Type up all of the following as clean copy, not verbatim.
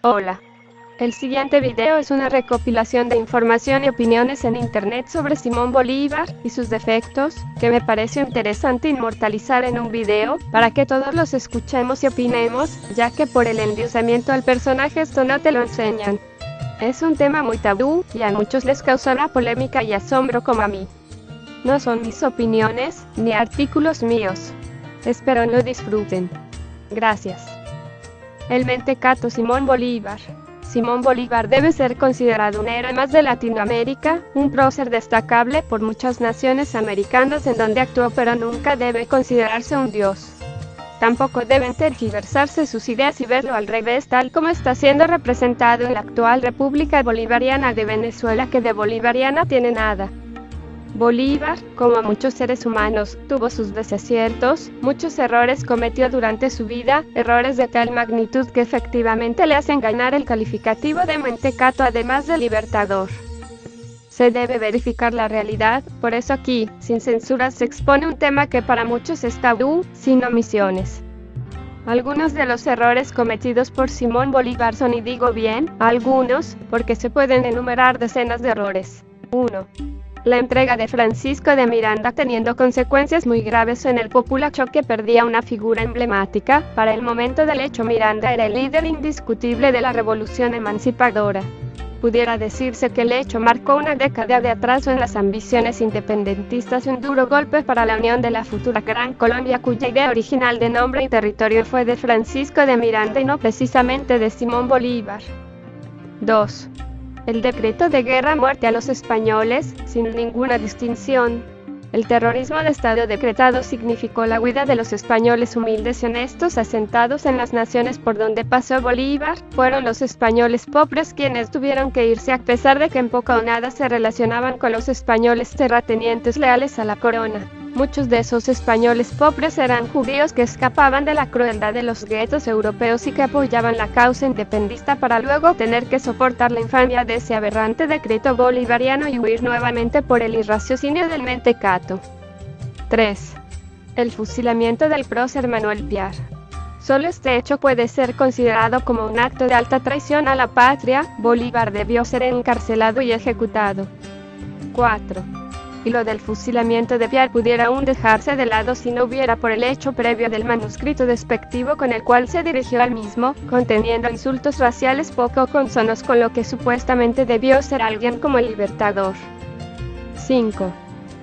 Hola. El siguiente video es una recopilación de información y opiniones en internet sobre Simón Bolívar y sus defectos, que me pareció interesante inmortalizar en un video, para que todos los escuchemos y opinemos, ya que por el endiosamiento al personaje esto no te lo enseñan. Es un tema muy tabú, y a muchos les causará polémica y asombro como a mí. No son mis opiniones, ni artículos míos. Espero lo disfruten. Gracias. El mentecato Simón Bolívar. Simón Bolívar debe ser considerado un héroe más de Latinoamérica, un prócer destacable por muchas naciones americanas en donde actuó, pero nunca debe considerarse un dios. Tampoco deben tergiversarse sus ideas y verlo al revés, tal como está siendo representado en la actual República Bolivariana de Venezuela, que de bolivariana tiene nada. Bolívar, como muchos seres humanos, tuvo sus desaciertos, muchos errores cometió durante su vida, errores de tal magnitud que efectivamente le hacen ganar el calificativo de mentecato además de libertador. Se debe verificar la realidad, por eso aquí, sin censura, se expone un tema que para muchos es tabú, sin omisiones. Algunos de los errores cometidos por Simón Bolívar son, y digo bien, algunos, porque se pueden enumerar decenas de errores. 1. La entrega de Francisco de Miranda, teniendo consecuencias muy graves en el populacho, que perdía una figura emblemática. Para el momento del hecho, Miranda era el líder indiscutible de la revolución emancipadora. Pudiera decirse que el hecho marcó una década de atraso en las ambiciones independentistas y un duro golpe para la unión de la futura Gran Colombia, cuya idea original de nombre y territorio fue de Francisco de Miranda y no precisamente de Simón Bolívar. 2. El decreto de guerra-muerte a los españoles, sin ninguna distinción. El terrorismo de Estado decretado significó la huida de los españoles humildes y honestos asentados en las naciones por donde pasó Bolívar. Fueron los españoles pobres quienes tuvieron que irse, a pesar de que en poco o nada se relacionaban con los españoles terratenientes leales a la corona. Muchos de esos españoles pobres eran judíos que escapaban de la crueldad de los guetos europeos y que apoyaban la causa independentista, para luego tener que soportar la infamia de ese aberrante decreto bolivariano y huir nuevamente por el irraciocinio del mentecato. 3. El fusilamiento del prócer Manuel Piar. Solo este hecho puede ser considerado como un acto de alta traición a la patria. Bolívar debió ser encarcelado y ejecutado. 4. Y lo del fusilamiento de Piar pudiera aún dejarse de lado si no hubiera por el hecho previo del manuscrito despectivo con el cual se dirigió al mismo, conteniendo insultos raciales poco consonos con lo que supuestamente debió ser alguien como el libertador. 5.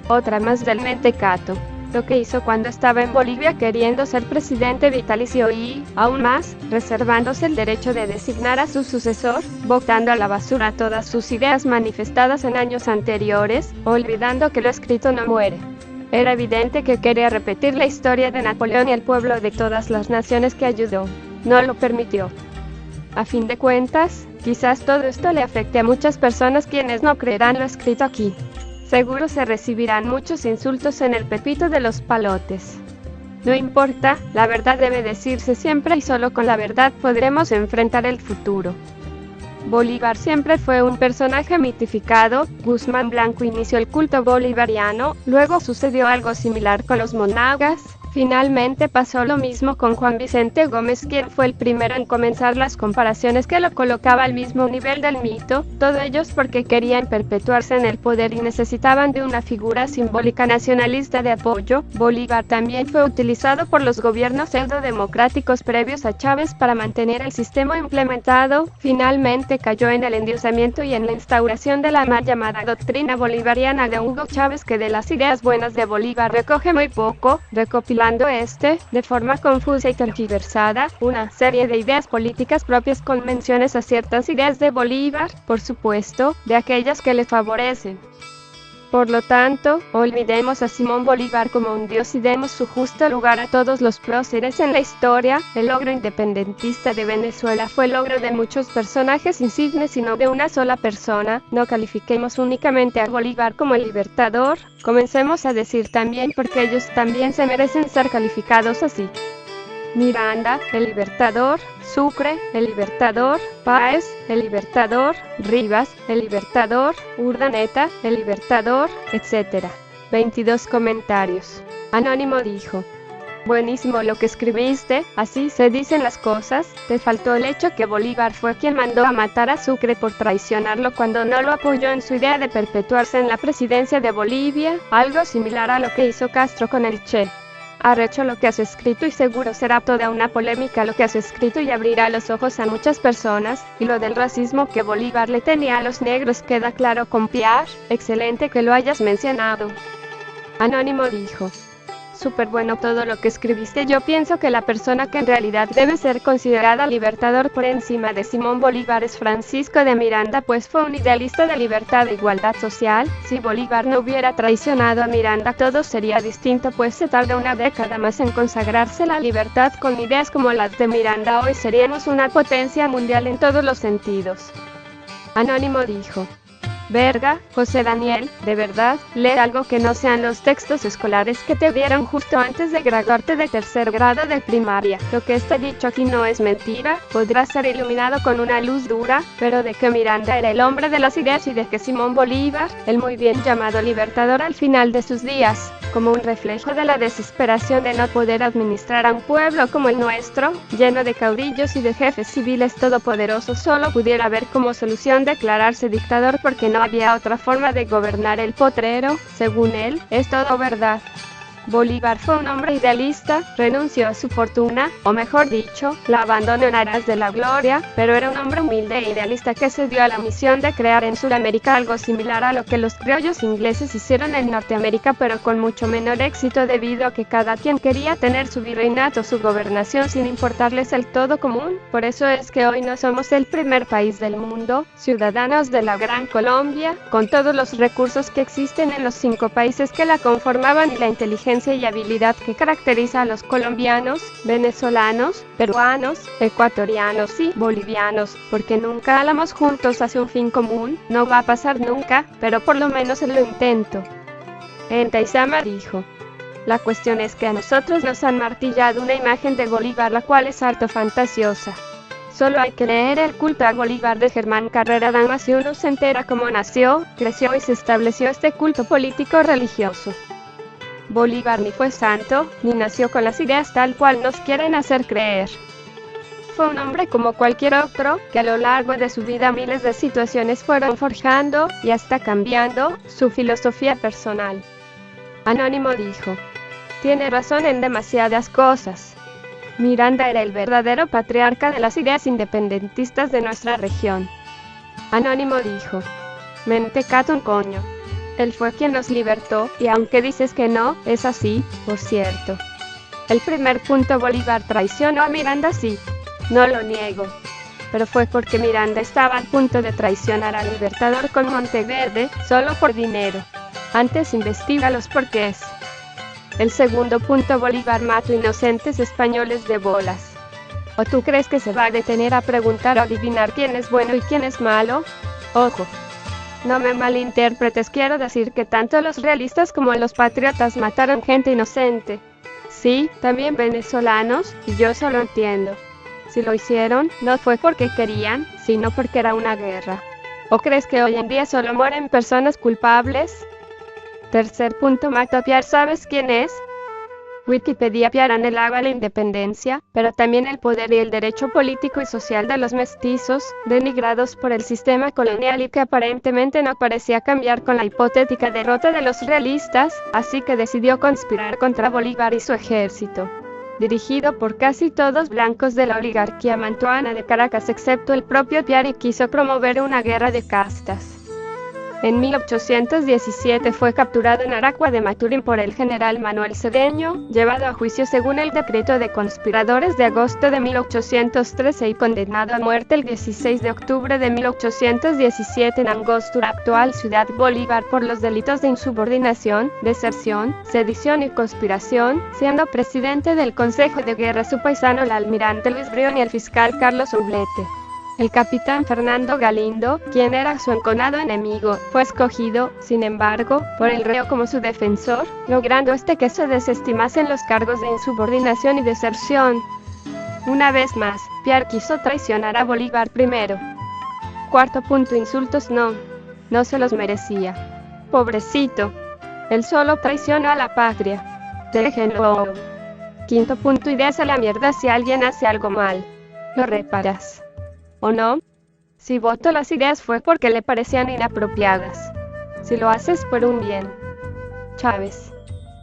Otra más del mentecato. Lo que hizo cuando estaba en Bolivia, queriendo ser presidente vitalicio y, aún más, reservándose el derecho de designar a su sucesor, botando a la basura todas sus ideas manifestadas en años anteriores, olvidando que lo escrito no muere. Era evidente que quería repetir la historia de Napoleón y el pueblo de todas las naciones que ayudó. No lo permitió. A fin de cuentas, quizás todo esto le afecte a muchas personas quienes no creerán lo escrito aquí. Seguro se recibirán muchos insultos en el pepito de los palotes. No importa, la verdad debe decirse siempre y solo con la verdad podremos enfrentar el futuro. Bolívar siempre fue un personaje mitificado. Guzmán Blanco inició el culto bolivariano, luego sucedió algo similar con los monagas. Finalmente pasó lo mismo con Juan Vicente Gómez, quien fue el primero en comenzar las comparaciones que lo colocaba al mismo nivel del mito, todo ellos porque querían perpetuarse en el poder y necesitaban de una figura simbólica nacionalista de apoyo. Bolívar también fue utilizado por los gobiernos pseudo-democráticos previos a Chávez para mantener el sistema implementado. Finalmente cayó en el endiosamiento y en la instauración de la mal llamada doctrina bolivariana de Hugo Chávez, que de las ideas buenas de Bolívar recoge muy poco, recopilando de forma confusa y tergiversada, una serie de ideas políticas propias con menciones a ciertas ideas de Bolívar, por supuesto, de aquellas que le favorecen. Por lo tanto, olvidemos a Simón Bolívar como un dios y demos su justo lugar a todos los próceres en la historia. El logro independentista de Venezuela fue el logro de muchos personajes insignes y no de una sola persona. No califiquemos únicamente a Bolívar como el libertador, comencemos a decir también porque ellos también se merecen ser calificados así. Miranda, el libertador; Sucre, el libertador; Páez, el libertador; Rivas, el libertador; Urdaneta, el libertador, etc. 22 comentarios. Anónimo dijo: Buenísimo lo que escribiste, así se dicen las cosas. Te faltó el hecho que Bolívar fue quien mandó a matar a Sucre por traicionarlo cuando no lo apoyó en su idea de perpetuarse en la presidencia de Bolivia, algo similar a lo que hizo Castro con el Che. Arrecho lo que has escrito y seguro será toda una polémica lo que has escrito y abrirá los ojos a muchas personas, y lo del racismo que Bolívar le tenía a los negros queda claro con Pierre, excelente que lo hayas mencionado. Anónimo dijo: súper bueno todo lo que escribiste. Yo pienso que la persona que en realidad debe ser considerada libertador por encima de Simón Bolívar es Francisco de Miranda, pues fue un idealista de libertad e igualdad social. Si Bolívar no hubiera traicionado a Miranda, todo sería distinto, pues se tarda una década más en consagrarse la libertad. Con ideas como las de Miranda hoy seríamos una potencia mundial en todos los sentidos. Anónimo dijo: verga, José Daniel, de verdad, lee algo que no sean los textos escolares que te dieron justo antes de graduarte de tercer grado de primaria. Lo que está dicho aquí no es mentira, podrá ser iluminado con una luz dura, pero de que Miranda era el hombre de las ideas y de que Simón Bolívar, el muy bien llamado libertador al final de sus días, como un reflejo de la desesperación de no poder administrar a un pueblo como el nuestro, lleno de caudillos y de jefes civiles todopoderosos, solo pudiera haber como solución declararse dictador porque no había otra forma de gobernar el potrero. Según él, es todo verdad. Bolívar fue un hombre idealista, renunció a su fortuna, o mejor dicho, la abandonó en aras de la gloria, pero era un hombre humilde e idealista que se dio a la misión de crear en Sudamérica algo similar a lo que los criollos ingleses hicieron en Norteamérica, pero con mucho menor éxito debido a que cada quien quería tener su virreinato, su gobernación sin importarles el todo común. Por eso es que hoy no somos el primer país del mundo, ciudadanos de la Gran Colombia, con todos los recursos que existen en los 5 países que la conformaban y la inteligencia y habilidad que caracteriza a los colombianos, venezolanos, peruanos, ecuatorianos y bolivianos, porque nunca hablamos juntos hacia un fin común. No va a pasar nunca, pero por lo menos lo intento. Entaizama dijo: la cuestión es que a nosotros nos han martillado una imagen de Bolívar la cual es harto fantasiosa. Solo hay que leer el culto a Bolívar de Germán Carrera Damas y uno se entera cómo nació, creció y se estableció este culto político religioso. Bolívar ni fue santo, ni nació con las ideas tal cual nos quieren hacer creer. Fue un hombre como cualquier otro, que a lo largo de su vida miles de situaciones fueron forjando, y hasta cambiando, su filosofía personal. Anónimo dijo: tiene razón en demasiadas cosas. Miranda era el verdadero patriarca de las ideas independentistas de nuestra región. Anónimo dijo: mentecato un coño. Él fue quien nos libertó, y aunque dices que no, es así, por cierto. El primer punto: Bolívar traicionó a Miranda, sí. No lo niego. Pero fue porque Miranda estaba al punto de traicionar al Libertador con Monteverde, solo por dinero. Antes investiga los porqués. El segundo punto: Bolívar mató inocentes españoles de bolas. ¿O tú crees que se va a detener a preguntar o adivinar quién es bueno y quién es malo? Ojo. No me malinterpretes, quiero decir que tanto los realistas como los patriotas mataron gente inocente. Sí, también venezolanos, y yo solo entiendo. Si lo hicieron, no fue porque querían, sino porque era una guerra. ¿O crees que hoy en día solo mueren personas culpables? Tercer punto: mató a Pierre. ¿Sabes quién es? Wikipedia: Pierre anhelaba la independencia, pero también el poder y el derecho político y social de los mestizos, denigrados por el sistema colonial y que aparentemente no parecía cambiar con la hipotética derrota de los realistas, así que decidió conspirar contra Bolívar y su ejército. Dirigido por casi todos blancos de la oligarquía mantuana de Caracas excepto el propio Pierre, y quiso promover una guerra de castas. En 1817 fue capturado en Aragua de Maturín por el general Manuel Cedeño, llevado a juicio según el decreto de conspiradores de agosto de 1813 y condenado a muerte el 16 de octubre de 1817 en Angostura, actual Ciudad Bolívar, por los delitos de insubordinación, deserción, sedición y conspiración, siendo presidente del Consejo de Guerra su paisano el almirante Luis Brión y el fiscal Carlos Urblete. El capitán Fernando Galindo, quien era su enconado enemigo, fue escogido, sin embargo, por el reo como su defensor, logrando que se desestimasen los cargos de insubordinación y deserción. Una vez más, Pierre quiso traicionar a Bolívar primero. Cuarto punto: insultos no se los merecía. Pobrecito. Él solo traicionó a la patria. Déjenlo. Quinto punto, ideas a la mierda si alguien hace algo mal. Lo reparas. ¿O no? Si votó las ideas fue porque le parecían inapropiadas. Si lo haces por un bien. Chávez.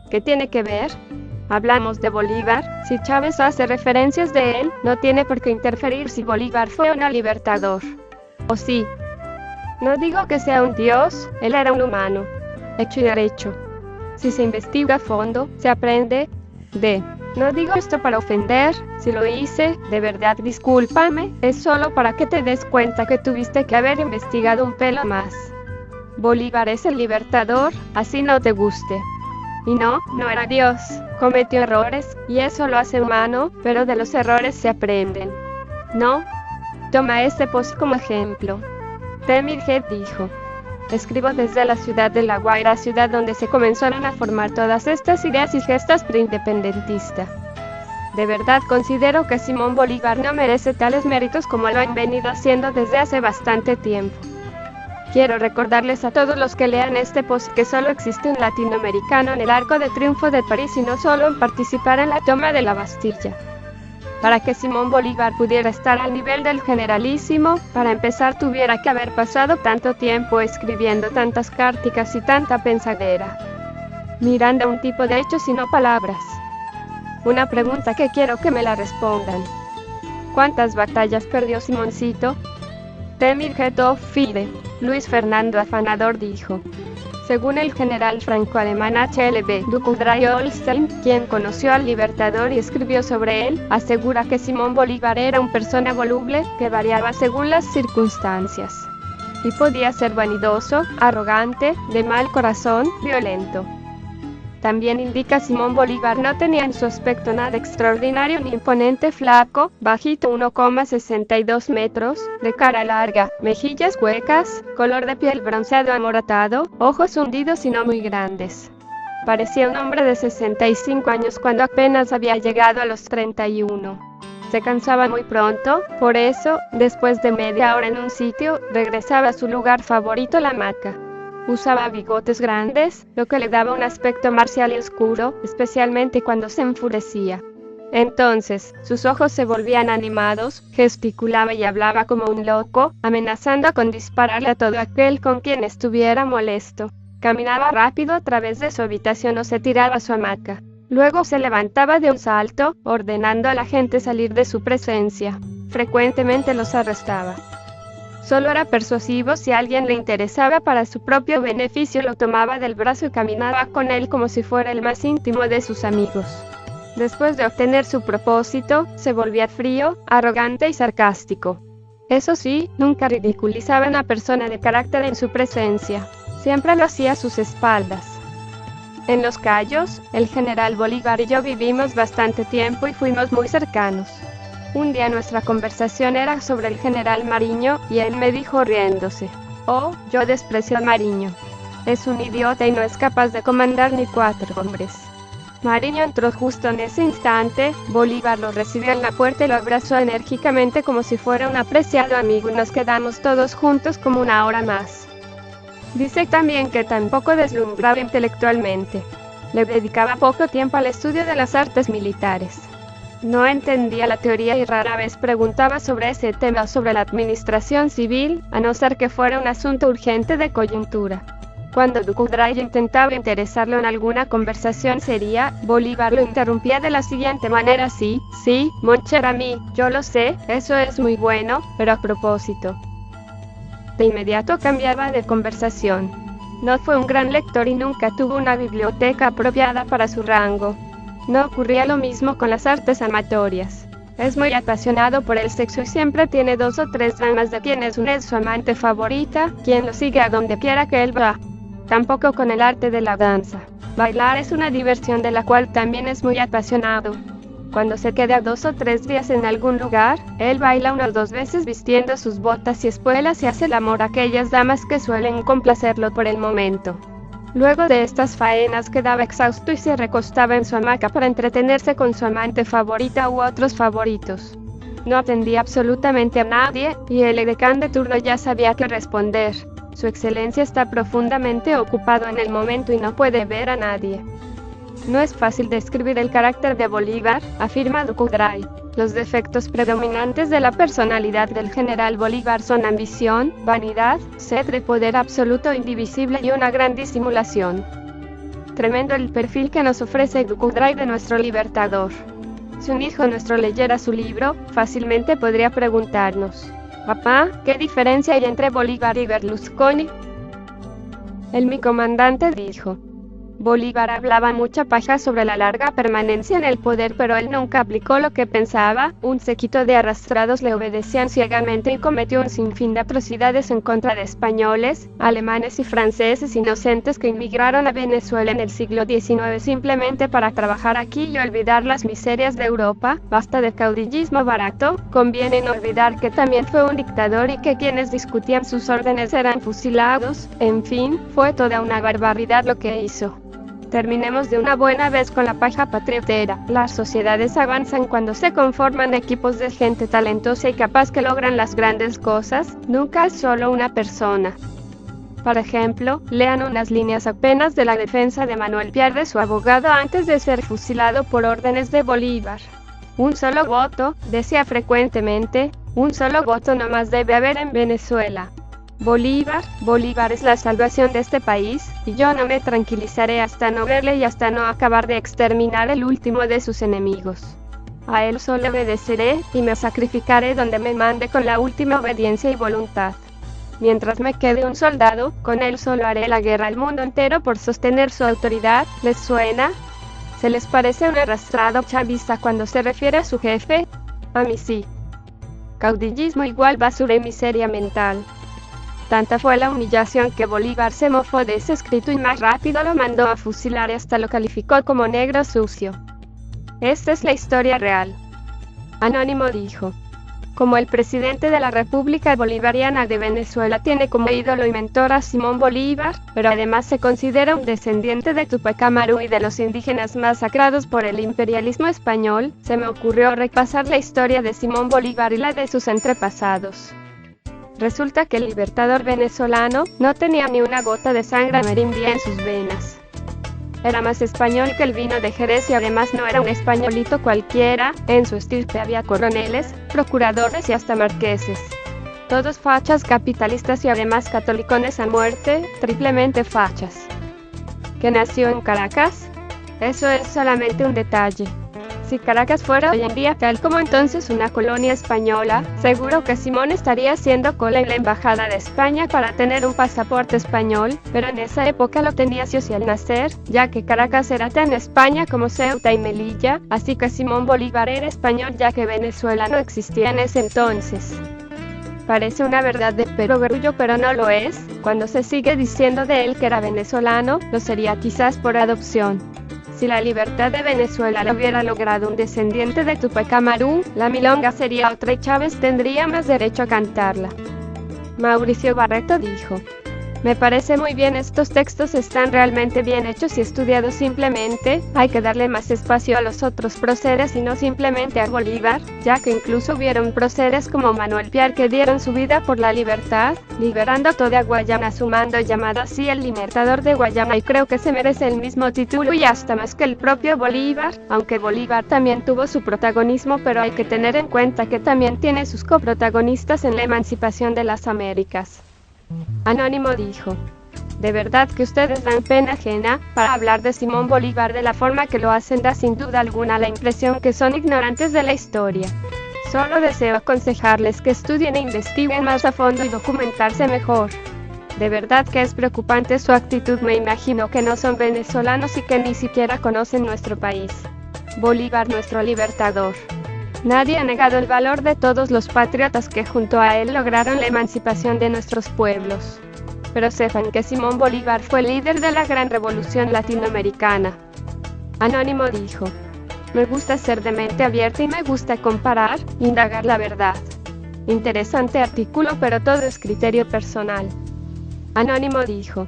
¿Qué tiene que ver? Hablamos de Bolívar. Si Chávez hace referencias de él, no tiene por qué interferir si Bolívar fue un libertador. ¿O sí? No digo que sea un dios, él era un humano. Hecho y derecho. Si se investiga a fondo, se aprende de... No digo esto para ofender, si lo hice, de verdad discúlpame, es solo para que te des cuenta que tuviste que haber investigado un pelo más. Bolívar es el libertador, así no te guste. Y no era Dios, cometió errores, y eso lo hace humano, pero de los errores se aprenden. ¿No? Toma este post como ejemplo. Temir Head dijo: escribo desde la ciudad de La Guaira, ciudad donde se comenzaron a formar todas estas ideas y gestas preindependentistas. De verdad considero que Simón Bolívar no merece tales méritos como lo han venido haciendo desde hace bastante tiempo. Quiero recordarles a todos los que lean este post que solo existe un latinoamericano en el Arco de Triunfo de París y no solo en participar en la toma de la Bastilla. Para que Simón Bolívar pudiera estar al nivel del generalísimo, para empezar tuviera que haber pasado tanto tiempo escribiendo tantas carticas y tanta pensadera. Mirando a un tipo de hechos y no palabras. Una pregunta que quiero que me la respondan. ¿Cuántas batallas perdió Simoncito? Temir Head Fide. Luis Fernando Afanador dijo. Según el general franco-alemán H.L.B. Dukudray-Olstein, quien conoció al Libertador y escribió sobre él, asegura que Simón Bolívar era una persona voluble, que variaba según las circunstancias. Y podía ser vanidoso, arrogante, de mal corazón, violento. También indica Simón Bolívar no tenía en su aspecto nada extraordinario ni imponente, flaco, bajito 1,62 metros, de cara larga, mejillas huecas, color de piel bronceado amoratado, ojos hundidos y no muy grandes. Parecía un hombre de 65 años cuando apenas había llegado a los 31. Se cansaba muy pronto, por eso, después de media hora en un sitio, regresaba a su lugar favorito, la hamaca. Usaba bigotes grandes, lo que le daba un aspecto marcial y oscuro, especialmente cuando se enfurecía. Entonces, sus ojos se volvían animados, gesticulaba y hablaba como un loco, amenazando con dispararle a todo aquel con quien estuviera molesto. Caminaba rápido a través de su habitación o se tiraba a su hamaca. Luego se levantaba de un salto, ordenando a la gente salir de su presencia. Frecuentemente los arrestaba. Solo era persuasivo si a alguien le interesaba para su propio beneficio, lo tomaba del brazo y caminaba con él como si fuera el más íntimo de sus amigos. Después de obtener su propósito, se volvía frío, arrogante y sarcástico. Eso sí, nunca ridiculizaba a una persona de carácter en su presencia. Siempre lo hacía a sus espaldas. En Los Cayos, el general Bolívar y yo vivimos bastante tiempo y fuimos muy cercanos. Un día nuestra conversación era sobre el general Mariño, y él me dijo riéndose: «Oh, yo desprecio a Mariño. Es un idiota y no es capaz de comandar ni 4 hombres». Mariño entró justo en ese instante. Bolívar lo recibió en la puerta y lo abrazó enérgicamente como si fuera un apreciado amigo y nos quedamos todos juntos como una hora más. Dice también que tampoco deslumbraba intelectualmente. Le dedicaba poco tiempo al estudio de las artes militares. No entendía la teoría y rara vez preguntaba sobre ese tema o sobre la administración civil, a no ser que fuera un asunto urgente de coyuntura. Cuando Dukudray intentaba interesarlo en alguna conversación seria, Bolívar lo interrumpía de la siguiente manera: sí, mon cher ami, yo lo sé, eso es muy bueno, pero a propósito. De inmediato cambiaba de conversación. No fue un gran lector y nunca tuvo una biblioteca apropiada para su rango. No ocurría lo mismo con las artes amatorias. Es muy apasionado por el sexo y siempre tiene 2 o 3 damas de quienes una es su amante favorita, quien lo sigue a donde quiera que él va. Tampoco con el arte de la danza. Bailar es una diversión de la cual también es muy apasionado. Cuando se queda 2 o 3 días en algún lugar, él baila 1 o 2 veces vistiendo sus botas y espuelas y hace el amor a aquellas damas que suelen complacerlo por el momento. Luego de estas faenas quedaba exhausto y se recostaba en su hamaca para entretenerse con su amante favorita u otros favoritos. No atendía absolutamente a nadie, y el edecán de turno ya sabía qué responder: Su Excelencia está profundamente ocupado en el momento y no puede ver a nadie. No es fácil describir el carácter de Bolívar, afirma Ducudray. Los defectos predominantes de la personalidad del general Bolívar son ambición, vanidad, sed de poder absoluto e indivisible y una gran disimulación. Tremendo el perfil que nos ofrece Ducudray de nuestro libertador. Si un hijo nuestro leyera su libro, fácilmente podría preguntarnos: «Papá, ¿qué diferencia hay entre Bolívar y Berlusconi?». Mi comandante dijo: «Bolívar hablaba mucha paja sobre la larga permanencia en el poder, pero él nunca aplicó lo que pensaba. Un séquito de arrastrados le obedecían ciegamente y cometió un sinfín de atrocidades en contra de españoles, alemanes y franceses inocentes que inmigraron a Venezuela en el siglo XIX simplemente para trabajar aquí y olvidar las miserias de Europa. Basta de caudillismo barato, conviene no olvidar que también fue un dictador y que quienes discutían sus órdenes eran fusilados. En fin, fue toda una barbaridad lo que hizo». Terminemos de una buena vez con la paja patriotera. Las sociedades avanzan cuando se conforman equipos de gente talentosa y capaz que logran las grandes cosas. Nunca es solo una persona. Por ejemplo, lean unas líneas apenas de la defensa de Manuel Piar, su abogado, antes de ser fusilado por órdenes de Bolívar. «Un solo voto», decía frecuentemente, «un solo voto no más debe haber en Venezuela. Bolívar es la salvación de este país, y yo no me tranquilizaré hasta no verle y hasta no acabar de exterminar el último de sus enemigos. A él solo obedeceré, y me sacrificaré donde me mande con la última obediencia y voluntad. Mientras me quede un soldado, con él solo haré la guerra al mundo entero por sostener su autoridad». ¿Les suena? ¿Se les parece un arrastrado chavista cuando se refiere a su jefe? A mí sí. Caudillismo igual basura y miseria mental. Tanta fue la humillación que Bolívar se mofó de ese escrito y más rápido lo mandó a fusilar y hasta lo calificó como negro sucio. Esta es la historia real. Anónimo dijo: «Como el presidente de la República Bolivariana de Venezuela tiene como ídolo y mentor a Simón Bolívar, pero además se considera un descendiente de Tupac Amaru y de los indígenas masacrados por el imperialismo español, se me ocurrió repasar la historia de Simón Bolívar y la de sus antepasados. Resulta que el libertador venezolano no tenía ni una gota de sangre amerindia en sus venas. Era más español que el vino de Jerez y además no era un españolito cualquiera. En su estirpe había coroneles, procuradores y hasta marqueses. Todos fachas capitalistas y además catolicones a muerte, triplemente fachas. ¿Que nació en Caracas? Eso es solamente un detalle. Si Caracas fuera hoy en día tal como entonces una colonia española, seguro que Simón estaría haciendo cola en la embajada de España para tener un pasaporte español, pero en esa época lo tenía sí o sí al nacer, ya que Caracas era tan España como Ceuta y Melilla, así que Simón Bolívar era español ya que Venezuela no existía en ese entonces. Parece una verdad de perogrullo, pero no lo es. Cuando se sigue diciendo de él que era venezolano, lo sería quizás por adopción. Si la libertad de Venezuela la hubiera logrado un descendiente de Tupac Amaru, la milonga sería otra y Chávez tendría más derecho a cantarla. Mauricio Barreto dijo: «Me parece muy bien, estos textos están realmente bien hechos y estudiados, simplemente hay que darle más espacio a los otros próceres y no simplemente a Bolívar, ya que incluso hubieron próceres como Manuel Piar que dieron su vida por la libertad, liberando toda Guayana a su mando, llamado así el Libertador de Guayana, y creo que se merece el mismo título y hasta más que el propio Bolívar, aunque Bolívar también tuvo su protagonismo, pero hay que tener en cuenta que también tiene sus coprotagonistas en la emancipación de las Américas». Anónimo dijo: «De verdad que ustedes dan pena ajena, para hablar de Simón Bolívar de la forma que lo hacen da sin duda alguna la impresión que son ignorantes de la historia. Solo deseo aconsejarles que estudien e investiguen más a fondo y documentarse mejor. De verdad que es preocupante su actitud, me imagino que no son venezolanos y que ni siquiera conocen nuestro país. Bolívar, nuestro libertador. Nadie ha negado el valor de todos los patriotas que junto a él lograron la emancipación de nuestros pueblos. Pero sepan que Simón Bolívar fue el líder de la gran revolución latinoamericana». Anónimo dijo: «Me gusta ser de mente abierta y me gusta comparar, indagar la verdad. Interesante artículo, pero todo es criterio personal». Anónimo dijo: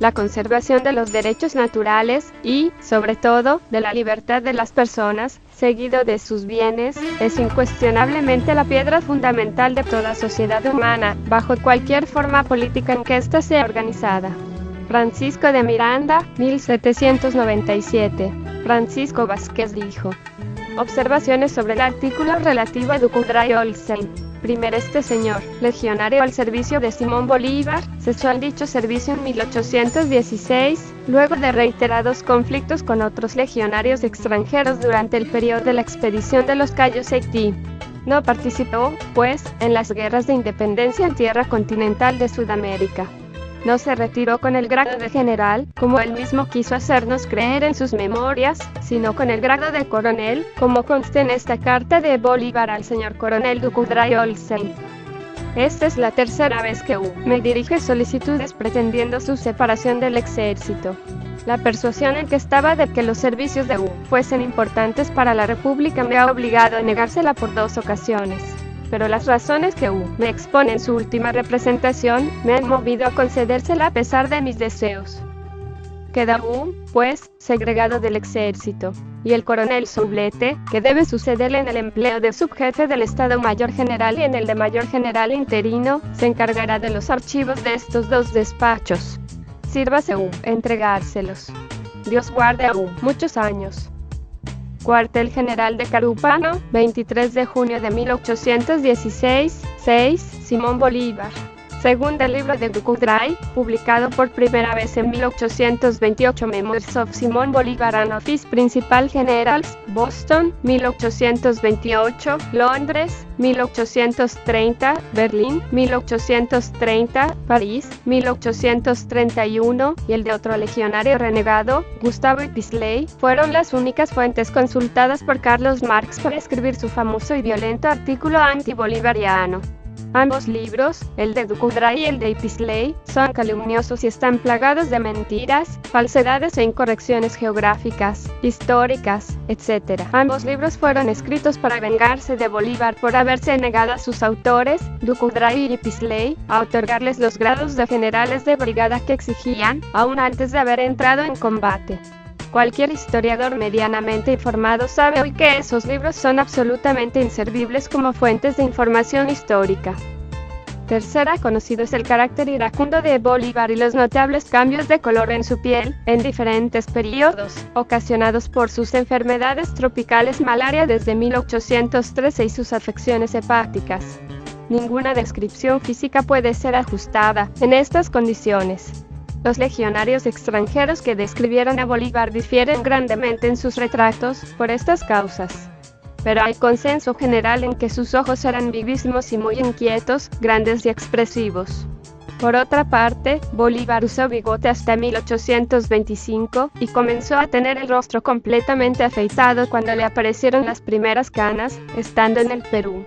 «La conservación de los derechos naturales y, sobre todo, de la libertad de las personas, seguido de sus bienes, es incuestionablemente la piedra fundamental de toda sociedad humana, bajo cualquier forma política en que ésta sea organizada». Francisco de Miranda, 1797. Francisco Vázquez dijo. Observaciones sobre el artículo relativo a Ducudray Olsen. Primero, este señor, legionario al servicio de Simón Bolívar, cesó al dicho servicio en 1816, luego de reiterados conflictos con otros legionarios extranjeros durante el periodo de la expedición de los Cayos a Haití. No participó, pues, en las guerras de independencia en tierra continental de Sudamérica. No se retiró con el grado de general, como él mismo quiso hacernos creer en sus memorias, sino con el grado de coronel, como consta en esta carta de Bolívar al señor coronel Ducudray Olsen. Esta es la tercera vez que me dirige solicitudes pretendiendo su separación del ejército. La persuasión en que estaba de que los servicios de fuesen importantes para la República me ha obligado a negársela por 2 ocasiones. Pero las razones que me expone en su última representación me han movido a concedérsela a pesar de mis deseos. Queda pues, segregado del ejército, y el coronel Soublette, que debe sucederle en el empleo de subjefe del Estado Mayor General y en el de Mayor General interino, se encargará de los archivos de estos 2 despachos. Sírvase entregárselos. Dios guarde muchos años. Cuartel General de Carúpano, 23 de junio de 1816, 6, Simón Bolívar. Segundo libro de Ducudray, publicado por primera vez en 1828. Memoirs of Simón Bolívar and of his Principal Generals, Boston, 1828, Londres, 1830, Berlín, 1830, París, 1831, y el de otro legionario renegado, Gustavo Episley, fueron las únicas fuentes consultadas por Carlos Marx para escribir su famoso y violento artículo antibolivariano. Ambos libros, el de Ducudray y el de Episley, son calumniosos y están plagados de mentiras, falsedades e incorrecciones geográficas, históricas, etc. Ambos libros fueron escritos para vengarse de Bolívar por haberse negado a sus autores, Ducudray y Episley, a otorgarles los grados de generales de brigada que exigían, aún antes de haber entrado en combate. Cualquier historiador medianamente informado sabe hoy que esos libros son absolutamente inservibles como fuentes de información histórica. Tercera, conocido es el carácter iracundo de Bolívar y los notables cambios de color en su piel, en diferentes periodos, ocasionados por sus enfermedades tropicales, malaria desde 1813 y sus afecciones hepáticas. Ninguna descripción física puede ser ajustada en estas condiciones. Los legionarios extranjeros que describieron a Bolívar difieren grandemente en sus retratos, por estas causas. Pero hay consenso general en que sus ojos eran vivísimos y muy inquietos, grandes y expresivos. Por otra parte, Bolívar usó bigote hasta 1825, y comenzó a tener el rostro completamente afeitado cuando le aparecieron las primeras canas, estando en el Perú.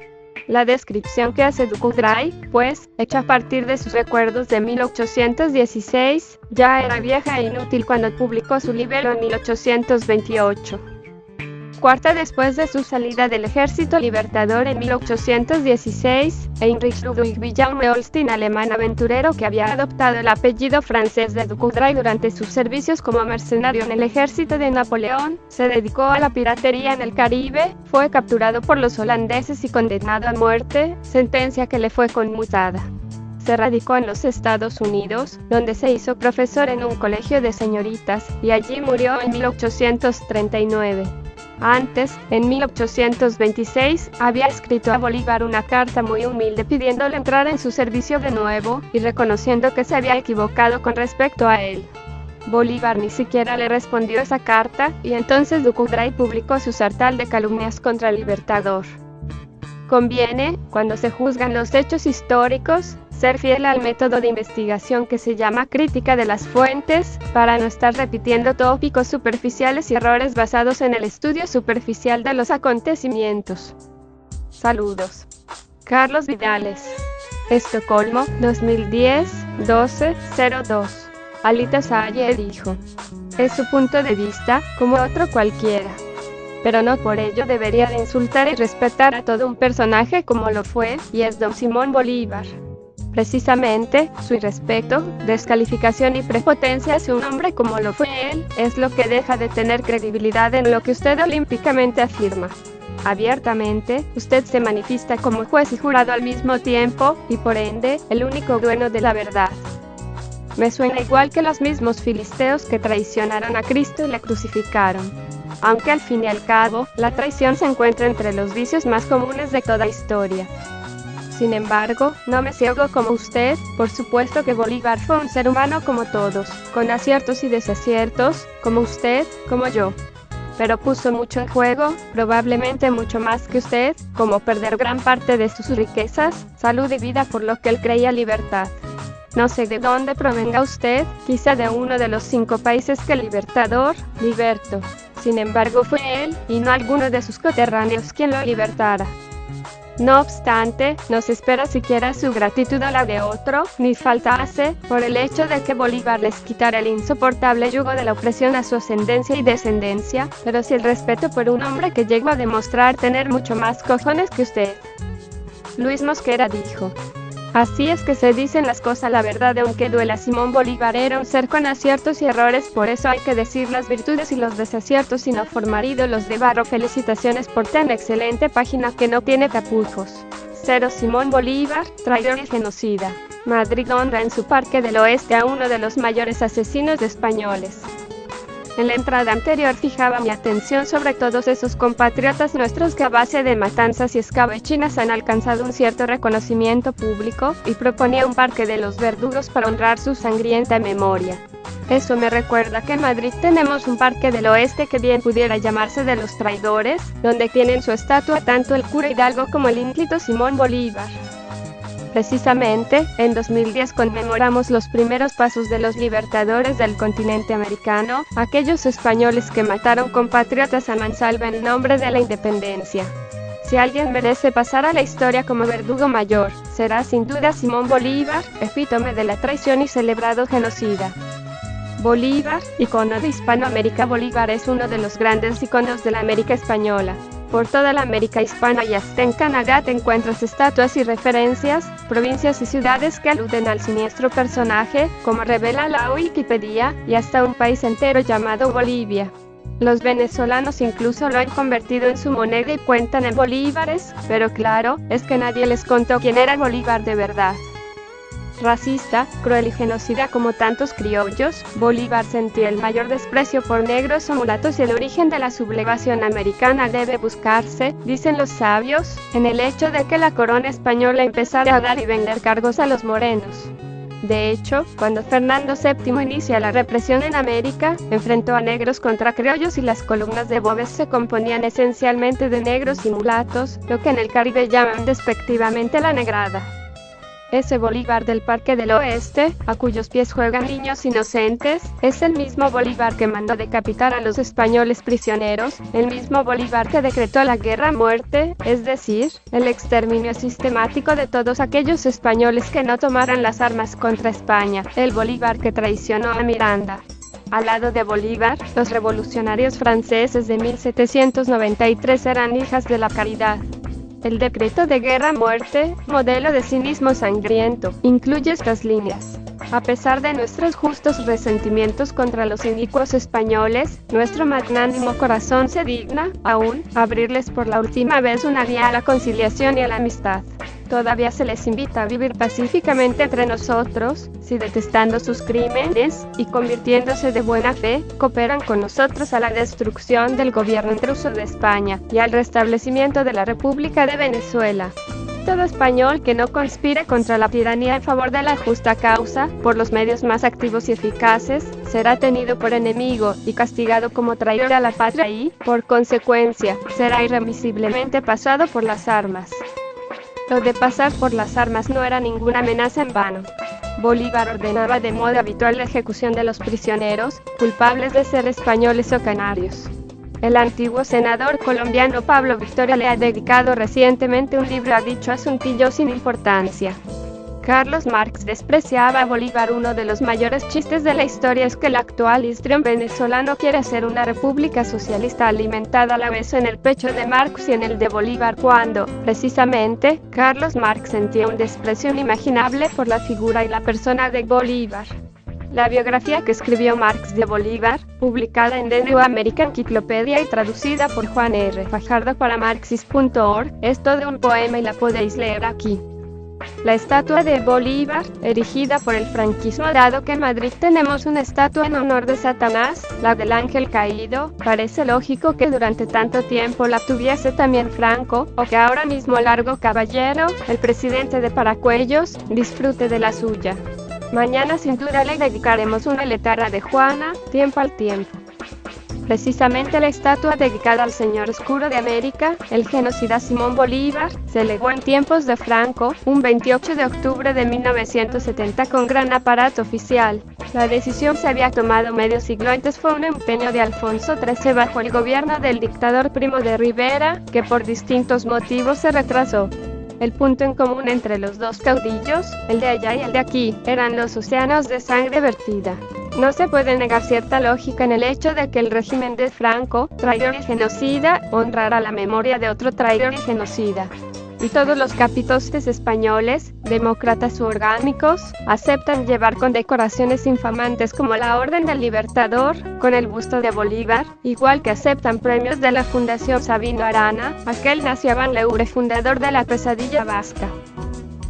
La descripción que hace Ducudray, pues, hecha a partir de sus recuerdos de 1816, ya era vieja e inútil cuando publicó su libro en 1828. Cuarta, después de su salida del Ejército Libertador en 1816, Heinrich Ludwig Wilhelm Holstein, alemán aventurero que había adoptado el apellido francés de Ducudray durante sus servicios como mercenario en el ejército de Napoleón, se dedicó a la piratería en el Caribe, fue capturado por los holandeses y condenado a muerte, sentencia que le fue conmutada. Se radicó en los Estados Unidos, donde se hizo profesor en un colegio de señoritas, y allí murió en 1839. Antes, en 1826, había escrito a Bolívar una carta muy humilde pidiéndole entrar en su servicio de nuevo, y reconociendo que se había equivocado con respecto a él. Bolívar ni siquiera le respondió esa carta, y entonces Ducudray publicó su sartal de calumnias contra el Libertador. Conviene, cuando se juzgan los hechos históricos, ser fiel al método de investigación que se llama crítica de las fuentes, para no estar repitiendo tópicos superficiales y errores basados en el estudio superficial de los acontecimientos. Saludos. Carlos Vidales. Estocolmo, 2010, 12-02. Alita Salle dijo. Es su punto de vista, como otro cualquiera. Pero no por ello debería de insultar y respetar a todo un personaje como lo fue, y es don Simón Bolívar. Precisamente, su irrespeto, descalificación y prepotencia hacia un hombre como lo fue él, es lo que deja de tener credibilidad en lo que usted olímpicamente afirma. Abiertamente, usted se manifiesta como juez y jurado al mismo tiempo, y por ende, el único dueño de la verdad. Me suena igual que los mismos filisteos que traicionaron a Cristo y le crucificaron. aunque al fin y al cabo, la traición se encuentra entre los vicios más comunes de toda historia. Sin embargo, no me ciego como usted, por supuesto que Bolívar fue un ser humano como todos, con aciertos y desaciertos, como usted, como yo. Pero puso mucho en juego, probablemente mucho más que usted, como perder gran parte de sus riquezas, salud y vida por lo que él creía libertad. No sé de dónde provenga usted, quizá de uno de los 5 países que el Libertador libertó. Sin embargo fue él, y no alguno de sus coterráneos quien lo libertara. No obstante, no se espera siquiera su gratitud a la de otro, ni falta hace, por el hecho de que Bolívar les quitara el insoportable yugo de la opresión a su ascendencia y descendencia, pero sí el respeto por un hombre que llegó a demostrar tener mucho más cojones que usted. Luis Mosquera dijo: así es que se dicen las cosas, la verdad, aunque duela. Simón Bolívar era un ser con aciertos y errores, por eso hay que decir las virtudes y los desaciertos y no formar ídolos de barro. Felicitaciones por tan excelente página que no tiene tapujos. 0 Simón Bolívar, traidor y genocida. Madrid honra en su Parque del Oeste a uno de los mayores asesinos de españoles. En la entrada anterior fijaba mi atención sobre todos esos compatriotas nuestros que a base de matanzas y escabechinas han alcanzado un cierto reconocimiento público, y proponía un parque de los verdugos para honrar su sangrienta memoria. Eso me recuerda que en Madrid tenemos un Parque del Oeste que bien pudiera llamarse de los traidores, donde tienen su estatua tanto el cura Hidalgo como el ínclito Simón Bolívar. Precisamente, en 2010 conmemoramos los primeros pasos de los libertadores del continente americano, aquellos españoles que mataron compatriotas a mansalva en nombre de la independencia. Si alguien merece pasar a la historia como verdugo mayor, será sin duda Simón Bolívar, epítome de la traición y celebrado genocida. Bolívar, icono de Hispanoamérica. Bolívar es uno de los grandes iconos de la América española. Por toda la América hispana y hasta en Canadá te encuentras estatuas y referencias, provincias y ciudades que aluden al siniestro personaje, como revela la Wikipedia, y hasta un país entero llamado Bolivia. Los venezolanos incluso lo han convertido en su moneda y cuentan en bolívares, pero claro, es que nadie les contó quién era Bolívar de verdad. Racista, cruel y genocida como tantos criollos, Bolívar sentía el mayor desprecio por negros o mulatos, y el origen de la sublevación americana debe buscarse, dicen los sabios, en el hecho de que la corona española empezara a dar y vender cargos a los morenos. De hecho, cuando Fernando VII inicia la represión en América, enfrentó a negros contra criollos, y las columnas de Boves se componían esencialmente de negros y mulatos, lo que en el Caribe llaman despectivamente la negrada. Ese Bolívar del Parque del Oeste, a cuyos pies juegan niños inocentes, es el mismo Bolívar que mandó decapitar a los españoles prisioneros, el mismo Bolívar que decretó la guerra a muerte, es decir, el exterminio sistemático de todos aquellos españoles que no tomaran las armas contra España, el Bolívar que traicionó a Miranda. Al lado de Bolívar, los revolucionarios franceses de 1793 eran hijas de la caridad. El decreto de guerra a muerte, modelo de cinismo sangriento, incluye estas líneas: a pesar de nuestros justos resentimientos contra los inicuos españoles, nuestro magnánimo corazón se digna, aún, abrirles por la última vez una vía a la conciliación y a la amistad. Todavía se les invita a vivir pacíficamente entre nosotros, si detestando sus crímenes, y convirtiéndose de buena fe, cooperan con nosotros a la destrucción del gobierno intruso de España, y al restablecimiento de la República de Venezuela. Todo español que no conspire contra la tiranía en favor de la justa causa, por los medios más activos y eficaces, será tenido por enemigo, y castigado como traidor a la patria y, por consecuencia, será irremisiblemente pasado por las armas. Lo de pasar por las armas no era ninguna amenaza en vano. Bolívar ordenaba de modo habitual la ejecución de los prisioneros, culpables de ser españoles o canarios. El antiguo senador colombiano Pablo Victoria le ha dedicado recientemente un libro a dicho asuntillo sin importancia. Carlos Marx despreciaba a Bolívar. Uno de los mayores chistes de la historia es que el actual histrión venezolano quiere ser una república socialista alimentada a la vez en el pecho de Marx y en el de Bolívar, cuando, precisamente, Carlos Marx sentía un desprecio inimaginable por la figura y la persona de Bolívar. La biografía que escribió Marx de Bolívar, publicada en The New American Encyclopedia y traducida por Juan R. Fajardo para Marxist.org, es todo un poema y la podéis leer aquí. La estatua de Bolívar, erigida por el franquismo, dado que en Madrid tenemos una estatua en honor de Satanás, la del ángel caído, parece lógico que durante tanto tiempo la tuviese también Franco, o que ahora mismo Largo Caballero, el presidente de Paracuellos, disfrute de la suya. Mañana sin duda le dedicaremos una letarga de Juana, tiempo al tiempo. Precisamente la estatua dedicada al Señor Oscuro de América, el genocida Simón Bolívar, se elevó en tiempos de Franco, un 28 de octubre de 1970 con gran aparato oficial. La decisión se había tomado medio siglo antes, fue un empeño de Alfonso XIII bajo el gobierno del dictador Primo de Rivera, que por distintos motivos se retrasó. El punto en común entre los dos caudillos, el de allá y el de aquí, eran los océanos de sangre vertida. No se puede negar cierta lógica en el hecho de que el régimen de Franco, traidor y genocida, honrara la memoria de otro traidor y genocida. Y todos los capitostes españoles, demócratas u orgánicos, aceptan llevar condecoraciones infamantes como la Orden del Libertador, con el busto de Bolívar, igual que aceptan premios de la Fundación Sabino Arana, aquel Nacio Banleure fundador de la pesadilla vasca.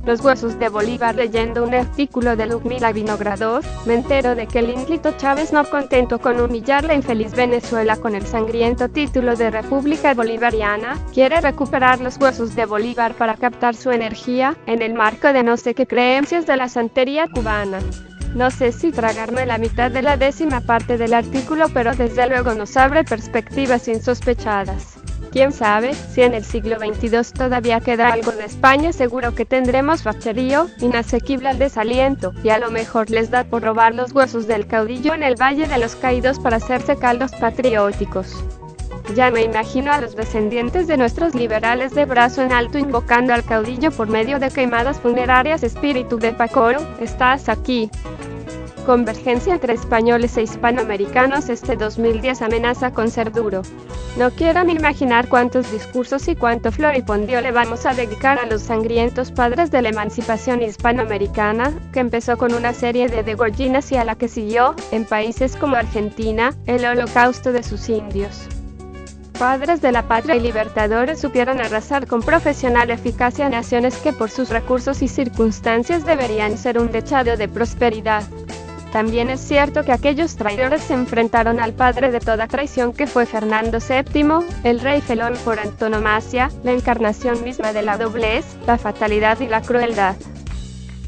Los huesos de Bolívar. Leyendo un artículo de Ludmila Vinogradov, me entero de que el ínclito Chávez, no contento con humillar la infeliz Venezuela con el sangriento título de República Bolivariana, quiere recuperar los huesos de Bolívar para captar su energía, en el marco de no sé qué creencias de la santería cubana. No sé si tragarme la mitad de la 10ª parte del artículo, pero desde luego nos abre perspectivas insospechadas. Quién sabe, si en el siglo XXII todavía queda algo de España, seguro que tendremos facherío, inasequible al desaliento, y a lo mejor les da por robar los huesos del caudillo en el Valle de los Caídos para hacerse caldos patrióticos. Ya me imagino a los descendientes de nuestros liberales de brazo en alto invocando al caudillo por medio de quemadas funerarias. Espíritu de Pacoro, estás aquí. Convergencia entre españoles e hispanoamericanos. Este 2010 amenaza con ser duro. No quiero ni imaginar cuántos discursos y cuánto floripondio le vamos a dedicar a los sangrientos padres de la emancipación hispanoamericana, que empezó con una serie de degollinas y a la que siguió, en países como Argentina, el holocausto de sus indios. Padres de la patria y libertadores supieron arrasar con profesional eficacia naciones que por sus recursos y circunstancias deberían ser un dechado de prosperidad. También es cierto que aquellos traidores se enfrentaron al padre de toda traición, que fue Fernando VII, el rey felón por antonomasia, la encarnación misma de la doblez, la fatalidad y la crueldad.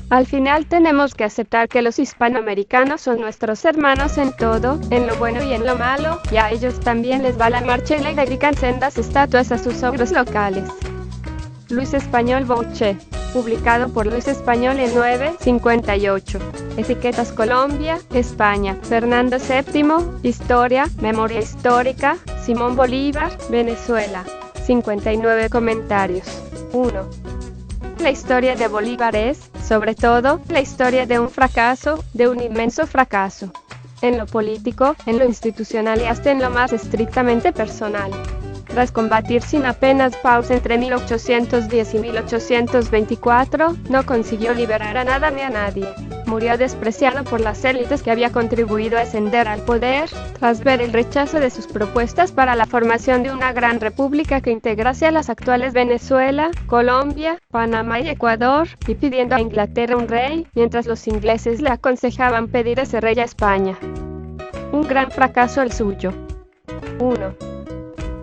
Al final tenemos que aceptar que los hispanoamericanos son nuestros hermanos en todo, en lo bueno y en lo malo, y a ellos también les va la marcha y le dedican sendas estatuas a sus ogros locales. Luis Español Boucher, publicado por Luis Español en 958. Etiquetas Colombia, España, Fernando VII, Historia, Memoria Histórica, Simón Bolívar, Venezuela. 59 comentarios. 1. La historia de Bolívar es, sobre todo, la historia de un fracaso, de un inmenso fracaso. En lo político, en lo institucional y hasta en lo más estrictamente personal. Tras combatir sin apenas pausa entre 1810 y 1824, no consiguió liberar a nada ni a nadie. Murió despreciado por las élites que había contribuido a ascender al poder, tras ver el rechazo de sus propuestas para la formación de una gran república que integrase a las actuales Venezuela, Colombia, Panamá y Ecuador, y pidiendo a Inglaterra un rey, mientras los ingleses le aconsejaban pedir ese rey a España. Un gran fracaso el suyo. 1.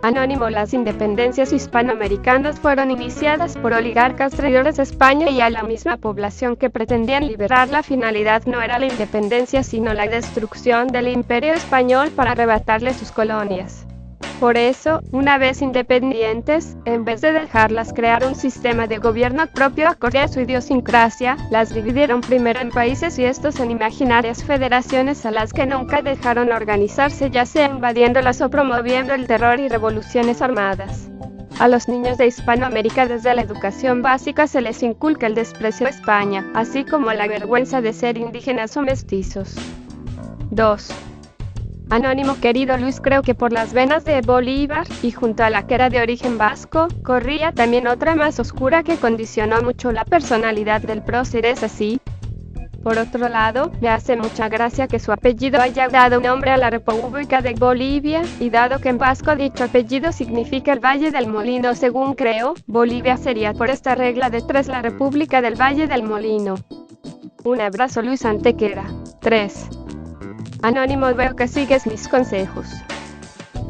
Anónimo. Las independencias hispanoamericanas fueron iniciadas por oligarcas traidores a España y a la misma población que pretendían liberar. La finalidad no era la independencia, sino la destrucción del imperio español para arrebatarle sus colonias. Por eso, una vez independientes, en vez de dejarlas crear un sistema de gobierno propio acorde a su idiosincrasia, las dividieron primero en países y estos en imaginarias federaciones a las que nunca dejaron organizarse, ya sea invadiéndolas o promoviendo el terror y revoluciones armadas. A los niños de Hispanoamérica desde la educación básica se les inculca el desprecio a España, así como la vergüenza de ser indígenas o mestizos. 2. Anónimo. Querido Luis, creo que por las venas de Bolívar, y junto a la que era de origen vasco, corría también otra más oscura que condicionó mucho la personalidad del prócer. ¿Es así? Por otro lado, me hace mucha gracia que su apellido haya dado nombre a la República de Bolivia, y dado que en vasco dicho apellido significa el Valle del Molino, según creo, Bolivia sería por esta regla de 3 la República del Valle del Molino. Un abrazo, Luis Antequera. 3. Anónimo, veo que sigues mis consejos.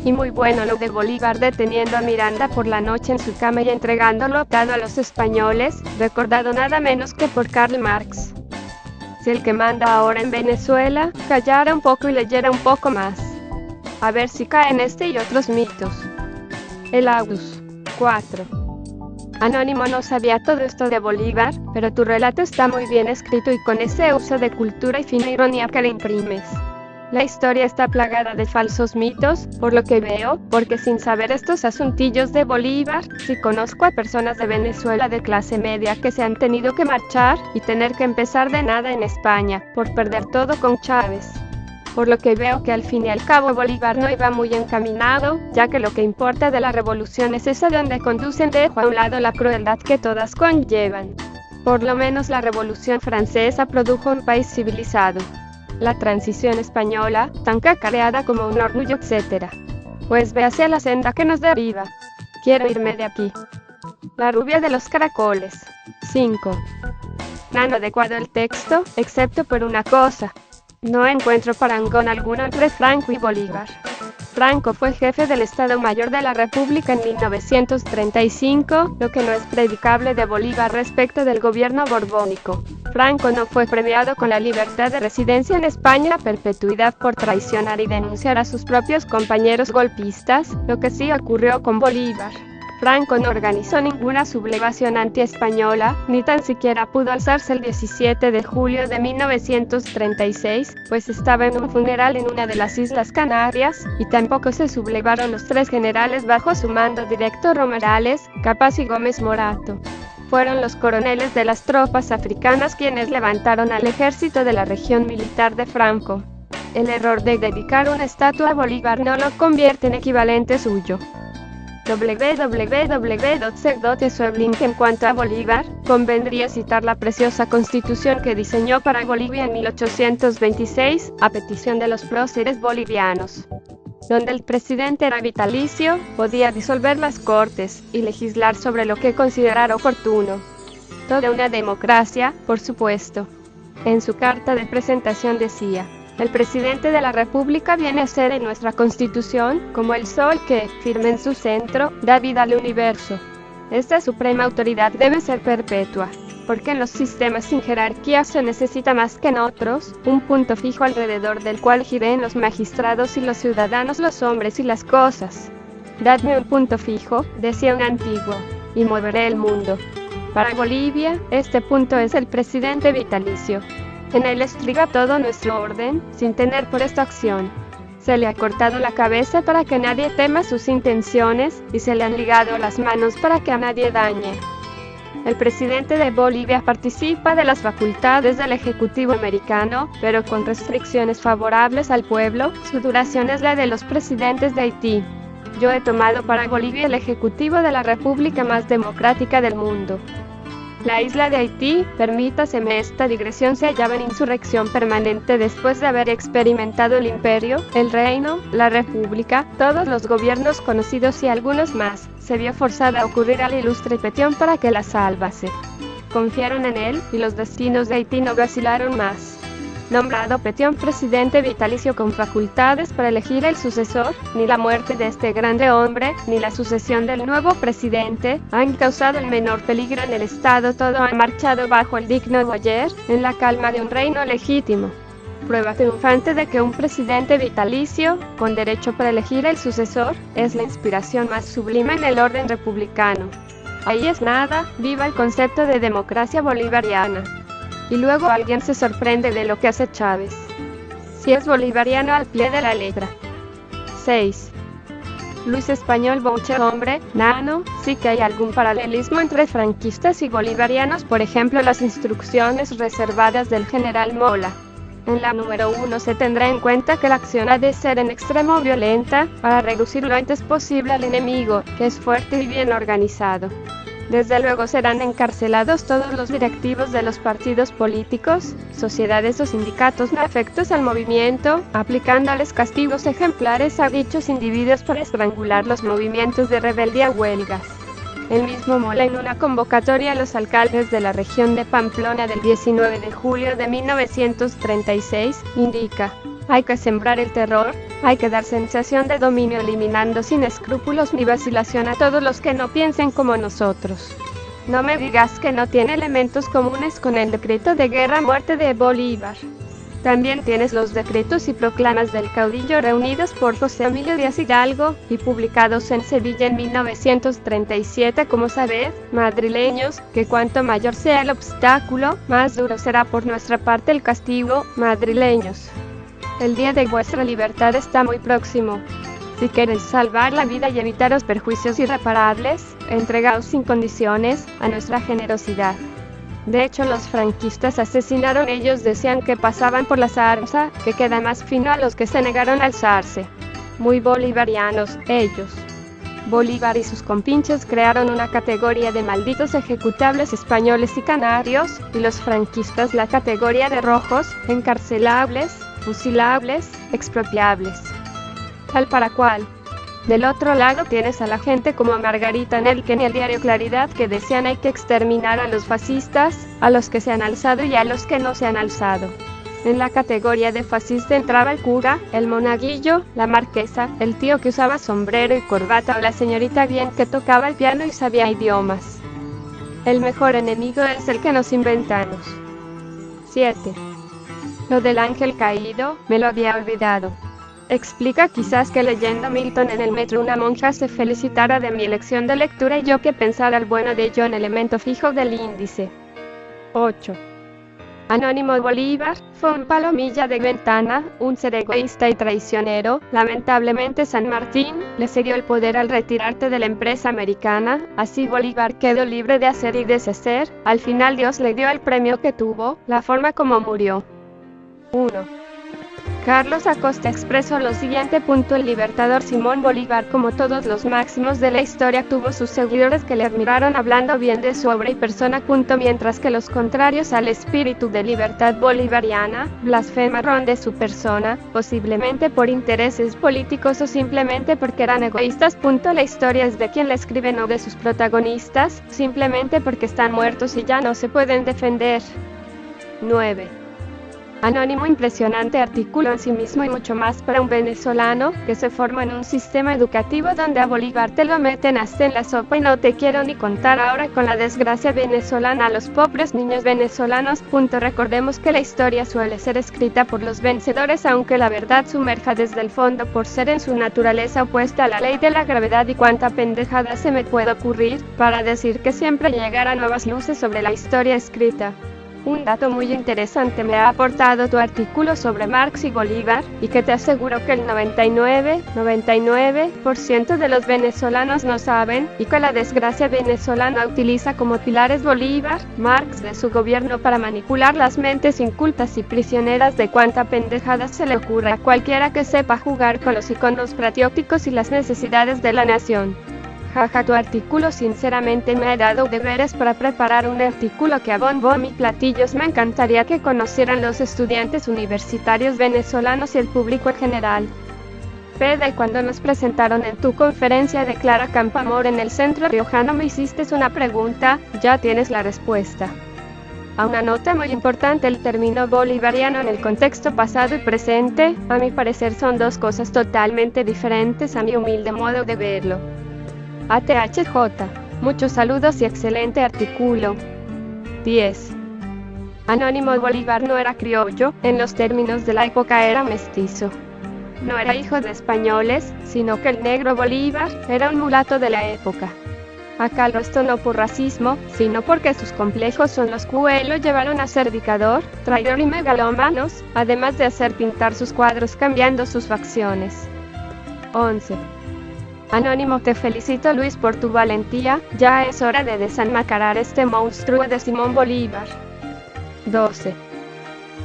Y muy bueno lo de Bolívar deteniendo a Miranda por la noche en su cama y entregándolo atado a los españoles, recordado nada menos que por Karl Marx. Si el que manda ahora en Venezuela callara un poco y leyera un poco más. A ver si cae en este y otros mitos. El August. 4. Anónimo, no sabía todo esto de Bolívar, pero tu relato está muy bien escrito y con ese uso de cultura y fina ironía que le imprimes. La historia está plagada de falsos mitos, por lo que veo, porque sin saber estos asuntillos de Bolívar, sí conozco a personas de Venezuela de clase media que se han tenido que marchar y tener que empezar de nada en España, por perder todo con Chávez. Por lo que veo que al fin y al cabo Bolívar no iba muy encaminado, ya que lo que importa de la revolución es esa donde conducen, dejo a un lado la crueldad que todas conllevan. Por lo menos la Revolución Francesa produjo un país civilizado. La transición española, tan cacareada como un orgullo, etc. Pues ve hacia la senda que nos deriva. Quiero irme de aquí. La rubia de los caracoles. 5. Nano adecuado el texto, excepto por una cosa. No encuentro parangón alguno entre Franco y Bolívar. Franco fue jefe del Estado Mayor de la República en 1935, lo que no es predicable de Bolívar respecto del gobierno borbónico. Franco no fue premiado con la libertad de residencia en España a perpetuidad por traicionar y denunciar a sus propios compañeros golpistas, lo que sí ocurrió con Bolívar. Franco no organizó ninguna sublevación anti-española, ni tan siquiera pudo alzarse el 17 de julio de 1936, pues estaba en un funeral en una de las Islas Canarias, y tampoco se sublevaron los 3 generales bajo su mando directo: Romérales, Capaz y Gómez Morato. Fueron los coroneles de las tropas africanas quienes levantaron al ejército de la región militar de Franco. El error de dedicar una estatua a Bolívar no lo convierte en equivalente suyo. www.sec.link. En cuanto a Bolívar, convendría citar la preciosa constitución que diseñó para Bolivia en 1826, a petición de los próceres bolivianos, donde el presidente era vitalicio, podía disolver las cortes y legislar sobre lo que considerara oportuno. Toda una democracia, por supuesto. En su carta de presentación decía: el presidente de la República viene a ser en nuestra Constitución como el sol que, firme en su centro, da vida al universo. Esta suprema autoridad debe ser perpetua, porque en los sistemas sin jerarquía se necesita más que en otros, un punto fijo alrededor del cual giren los magistrados y los ciudadanos, los hombres y las cosas. Dadme un punto fijo, decía un antiguo, y moveré el mundo. Para Bolivia, este punto es el presidente vitalicio. En él estriba todo nuestro orden, sin tener por esta acción. Se le ha cortado la cabeza para que nadie tema sus intenciones, y se le han ligado las manos para que a nadie dañe. El presidente de Bolivia participa de las facultades del Ejecutivo americano, pero con restricciones favorables al pueblo. Su duración es la de los presidentes de Haití. Yo he tomado para Bolivia el Ejecutivo de la República más democrática del mundo. La isla de Haití, permítaseme esta digresión, se hallaba en insurrección permanente después de haber experimentado el imperio, el reino, la república, todos los gobiernos conocidos y algunos más. Se vio forzada a ocurrir al ilustre Petión para que la salvase. Confiaron en él, y los destinos de Haití no vacilaron más. Nombrado Petión presidente vitalicio con facultades para elegir el sucesor, ni la muerte de este grande hombre, ni la sucesión del nuevo presidente, han causado el menor peligro en el Estado. Todo ha marchado bajo el digno ayer, en la calma de un reino legítimo. Prueba triunfante de que un presidente vitalicio, con derecho para elegir el sucesor, es la inspiración más sublime en el orden republicano. Ahí es nada, viva el concepto de democracia bolivariana. Y luego alguien se sorprende de lo que hace Chávez. Si es bolivariano al pie de la letra. 6. Luis Español Boucher. Hombre, nano, sí que hay algún paralelismo entre franquistas y bolivarianos, por ejemplo las instrucciones reservadas del general Mola. En la número 1 se tendrá en cuenta que la acción ha de ser en extremo violenta, para reducir lo antes posible al enemigo, que es fuerte y bien organizado. Desde luego serán encarcelados todos los directivos de los partidos políticos, sociedades o sindicatos no afectos al movimiento, aplicándoles castigos ejemplares a dichos individuos por estrangular los movimientos de rebeldía o huelgas. El mismo Mola, en una convocatoria a los alcaldes de la región de Pamplona del 19 de julio de 1936, indica: hay que sembrar el terror, hay que dar sensación de dominio eliminando sin escrúpulos ni vacilación a todos los que no piensen como nosotros. No me digas que no tiene elementos comunes con el decreto de guerra-muerte de Bolívar. También tienes los decretos y proclamas del caudillo reunidos por José Emilio Díaz Hidalgo, y publicados en Sevilla en 1937 como sabed, madrileños, que cuanto mayor sea el obstáculo, más duro será por nuestra parte el castigo, madrileños. El día de vuestra libertad está muy próximo. Si queréis salvar la vida y evitaros perjuicios irreparables, entregaos sin condiciones a nuestra generosidad. De hecho, los franquistas asesinaron, ellos decían que pasaban por la zarza, que queda más fino a los que se negaron a alzarse. Muy bolivarianos, ellos. Bolívar y sus compinches crearon una categoría de malditos ejecutables españoles y canarios, y los franquistas la categoría de rojos, encarcelables, fusilables, expropiables. Tal para cual. Del otro lado tienes a la gente como Margarita Nelken y el diario Claridad, que decían hay que exterminar a los fascistas, a los que se han alzado y a los que no se han alzado. En la categoría de fascista entraba el cura, el monaguillo, la marquesa, el tío que usaba sombrero y corbata o la señorita bien que tocaba el piano y sabía idiomas. El mejor enemigo es el que nos inventamos. 7. Lo del ángel caído, me lo había olvidado. Explica quizás que leyendo Milton en el metro una monja se felicitara de mi elección de lectura y yo que pensara el bueno de ello en elemento fijo del índice. 8. Anónimo Bolívar, fue un palomilla de ventana, un ser egoísta y traicionero. Lamentablemente San Martín le cedió el poder al retirarte de la empresa americana, así Bolívar quedó libre de hacer y deshacer. Al final Dios le dio el premio que tuvo, la forma como murió. 1. Carlos Acosta expresó lo siguiente. El libertador Simón Bolívar, como todos los máximos de la historia, tuvo sus seguidores que le admiraron hablando bien de su obra y persona. Mientras que los contrarios al espíritu de libertad bolivariana, blasfemaron de su persona, posiblemente por intereses políticos o simplemente porque eran egoístas. La historia es de quien la escribe, no de sus protagonistas, simplemente porque están muertos y ya no se pueden defender. 9. Anónimo, impresionante artículo en sí mismo y mucho más para un venezolano que se formó en un sistema educativo donde a Bolívar te lo meten hasta en la sopa y no te quiero ni contar ahora con la desgracia venezolana a los pobres niños venezolanos. Recordemos que la historia suele ser escrita por los vencedores, aunque la verdad sumerja desde el fondo por ser en su naturaleza opuesta a la ley de la gravedad. Y cuánta pendejada se me puede ocurrir para decir que siempre llegarán nuevas luces sobre la historia escrita. Un dato muy interesante me ha aportado tu artículo sobre Marx y Bolívar, y que te aseguro que el 99% de los venezolanos no saben, y que la desgracia venezolana utiliza como pilares Bolívar, Marx de su gobierno para manipular las mentes incultas y prisioneras de cuanta pendejada se le ocurra a cualquiera que sepa jugar con los iconos patrióticos y las necesidades de la nación. Jaja, tu artículo sinceramente me ha dado deberes para preparar un artículo que a bombo y platillos me encantaría que conocieran los estudiantes universitarios venezolanos y el público en general. Pede, cuando nos presentaron en tu conferencia de Clara Campoamor en el Centro Riojano me hiciste una pregunta, ya tienes la respuesta. A una nota muy importante, el término bolivariano en el contexto pasado y presente, a mi parecer son dos cosas totalmente diferentes a mi humilde modo de verlo. ATHJ, muchos saludos y excelente artículo. 10. Anónimo, Bolívar no era criollo, en los términos de la época era mestizo. No era hijo de españoles, sino que el negro Bolívar era un mulato de la época. Acá lo esto no por racismo, sino porque sus complejos son los que lo llevaron a ser dictador, traidor y megalómanos, además de hacer pintar sus cuadros cambiando sus facciones. 11. Anónimo, te felicito Luis por tu valentía, ya es hora de desenmascarar este monstruo de Simón Bolívar. 12.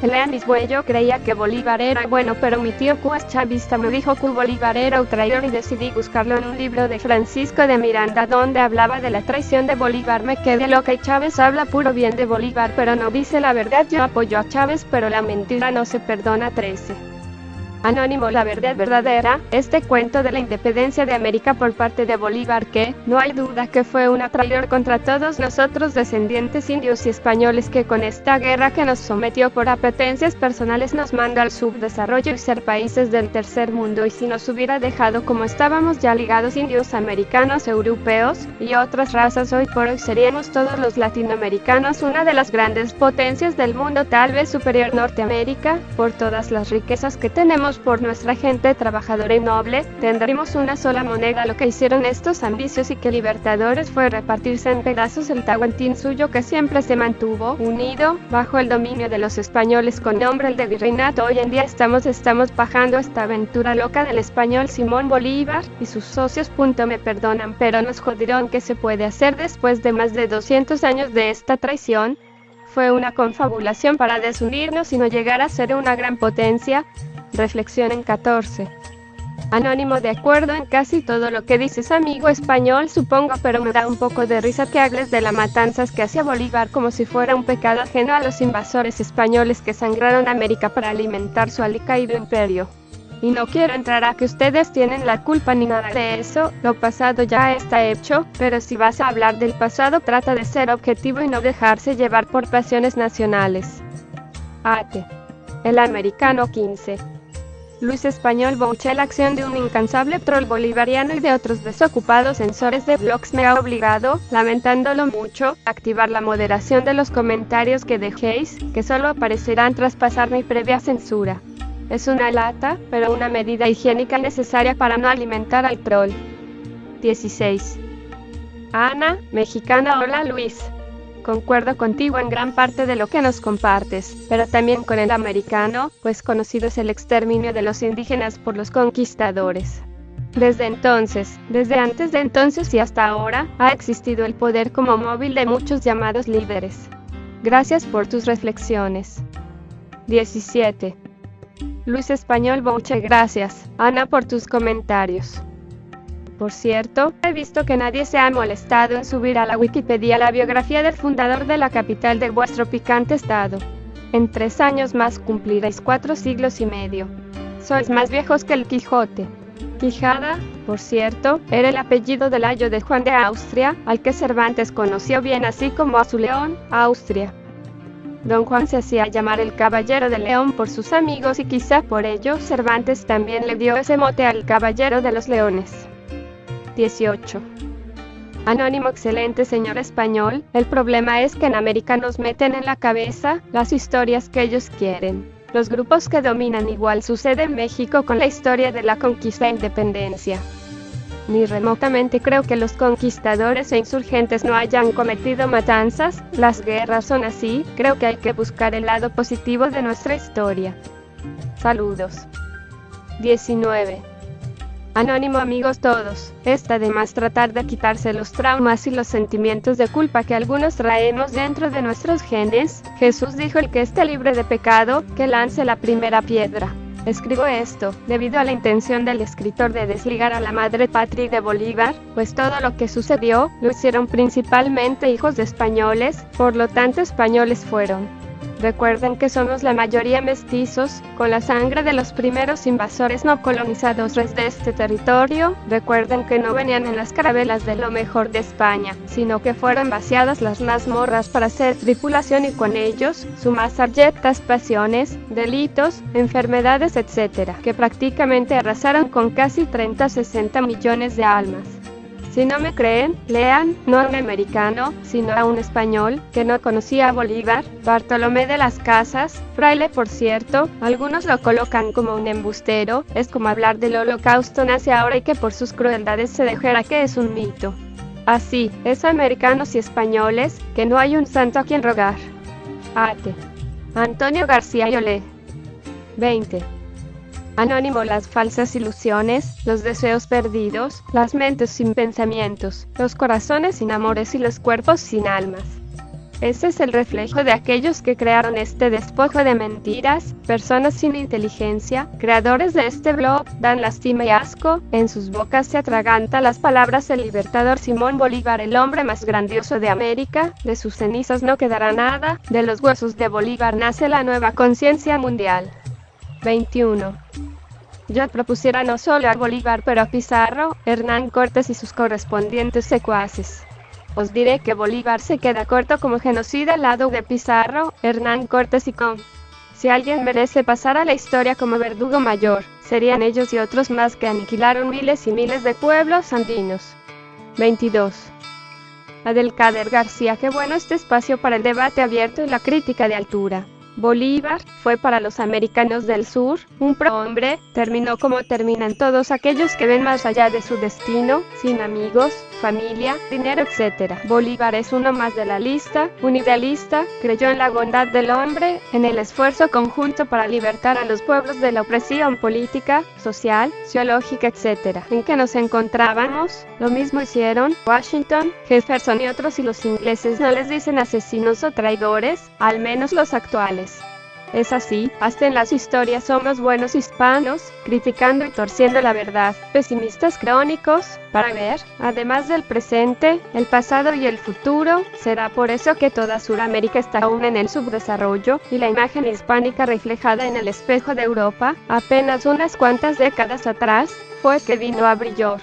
Elian Isbuello creía que Bolívar era bueno, pero mi tío Q es chavista, me dijo que Bolívar era un traidor y decidí buscarlo en un libro de Francisco de Miranda donde hablaba de la traición de Bolívar. Me quedé loca y Chávez habla puro bien de Bolívar, pero no dice la verdad. Yo apoyo a Chávez, pero la mentira no se perdona. 13. Anónimo, la verdad verdadera, este cuento de la independencia de América por parte de Bolívar que, no hay duda que fue un traidor contra todos nosotros descendientes indios y españoles que con esta guerra que nos sometió por apetencias personales nos mandó al subdesarrollo y ser países del tercer mundo, y si nos hubiera dejado como estábamos ya ligados indios, americanos, europeos y otras razas, hoy por hoy seríamos todos los latinoamericanos una de las grandes potencias del mundo, tal vez superior Norteamérica, por todas las riquezas que tenemos, por nuestra gente trabajadora y noble, tendremos una sola moneda. Lo que hicieron estos ambiciosos y que libertadores fue repartirse en pedazos el Tahuantinsuyo que siempre se mantuvo unido bajo el dominio de los españoles con nombre el de virreinato. Hoy en día estamos bajando esta aventura loca del español Simón Bolívar y sus socios. Me perdonan, pero nos jodieron. ¿Qué se puede hacer después de más de 200 años de esta traición? Fue una confabulación para desunirnos y no llegar a ser una gran potencia. Reflexión en 14. Anónimo, de acuerdo en casi todo lo que dices, amigo español, supongo, pero me da un poco de risa que hables de las matanzas que hacía Bolívar como si fuera un pecado ajeno a los invasores españoles que sangraron América para alimentar su alicaído imperio. Y no quiero entrar a que ustedes tienen la culpa ni nada de eso, lo pasado ya está hecho, pero si vas a hablar del pasado, trata de ser objetivo y no dejarse llevar por pasiones nacionales. Ate. El americano 15. Luis Español Boucher, la acción de un incansable troll bolivariano y de otros desocupados censores de blogs me ha obligado, lamentándolo mucho, a activar la moderación de los comentarios que dejéis, que solo aparecerán tras pasar mi previa censura. Es una lata, pero una medida higiénica necesaria para no alimentar al troll. 16. Ana, mexicana. Hola Luis. Concuerdo contigo en gran parte de lo que nos compartes, pero también con el americano, pues conocido es el exterminio de los indígenas por los conquistadores. Desde antes de entonces y hasta ahora, ha existido el poder como móvil de muchos llamados líderes. Gracias por tus reflexiones. 17. Luis Español Boucher, gracias, Ana, por tus comentarios. Por cierto, he visto que nadie se ha molestado en subir a la Wikipedia la biografía del fundador de la capital de vuestro picante estado. En 3 años más cumpliréis 4 siglos y medio. Sois más viejos que el Quijote. Quijada, por cierto, era el apellido del ayo de Juan de Austria, al que Cervantes conoció bien, así como a su León, Austria. Don Juan se hacía llamar el Caballero de León por sus amigos y quizá por ello Cervantes también le dio ese mote al Caballero de los Leones. 18. Anónimo, excelente señor español, el problema es que en América nos meten en la cabeza las historias que ellos quieren. Los grupos que dominan, igual sucede en México con la historia de la conquista e independencia. Ni remotamente creo que los conquistadores e insurgentes no hayan cometido matanzas, las guerras son así, creo que hay que buscar el lado positivo de nuestra historia. Saludos. 19. Anónimo, amigos todos, está de más tratar de quitarse los traumas y los sentimientos de culpa que algunos traemos dentro de nuestros genes. Jesús dijo: el que esté libre de pecado, que lance la primera piedra. Escribo esto, debido a la intención del escritor de desligar a la madre patria de Bolívar, pues todo lo que sucedió, lo hicieron principalmente hijos de españoles, por lo tanto españoles fueron. Recuerden que somos la mayoría mestizos, con la sangre de los primeros invasores no colonizadores de este territorio. Recuerden que no venían en las carabelas de lo mejor de España, sino que fueron vaciadas las mazmorras para hacer tripulación y con ellos, sumar sarjetas, pasiones, delitos, enfermedades, etc., que prácticamente arrasaron con casi 30-60 millones de almas. Si no me creen, lean, no a un americano, sino a un español, que no conocía a Bolívar, Bartolomé de las Casas, fraile por cierto, algunos lo colocan como un embustero, es como hablar del holocausto nazi ahora y que por sus crueldades se dijera que es un mito. Así, es americanos y españoles, que no hay un santo a quien rogar. Ate. Antonio García Yolé. 20. Anónimo, las falsas ilusiones, los deseos perdidos, las mentes sin pensamientos, los corazones sin amores y los cuerpos sin almas. Ese es el reflejo de aquellos que crearon este despojo de mentiras, personas sin inteligencia, creadores de este blog, dan lástima y asco, en sus bocas se atraganta las palabras del libertador Simón Bolívar, el hombre más grandioso de América, de sus cenizas no quedará nada, de los huesos de Bolívar nace la nueva conciencia mundial. 21. Yo propusiera no solo a Bolívar pero a Pizarro, Hernán Cortés y sus correspondientes secuaces. Os diré que Bolívar se queda corto como genocida al lado de Pizarro, Hernán Cortés y Com. Si alguien merece pasar a la historia como verdugo mayor, serían ellos y otros más que aniquilaron miles y miles de pueblos andinos. 22. Abdelkader García, qué bueno este espacio para el debate abierto y la crítica de altura. Bolívar fue para los americanos del sur un prohombre, terminó como terminan todos aquellos que ven más allá de su destino, sin amigos, familia, dinero, etc. Bolívar es uno más de la lista, un idealista, creyó en la bondad del hombre, en el esfuerzo conjunto para libertar a los pueblos de la opresión política, social, sociológica, etc. ¿En qué nos encontrábamos? Lo mismo hicieron Washington, Jefferson y otros, y los ingleses no les dicen asesinos o traidores, al menos los actuales. Es así, hasta en las historias somos buenos hispanos, criticando y torciendo la verdad, pesimistas crónicos, para ver, además del presente, el pasado y el futuro. Será por eso que toda Sudamérica está aún en el subdesarrollo, y la imagen hispánica reflejada en el espejo de Europa, apenas unas cuantas décadas atrás, fue que vino a brillar.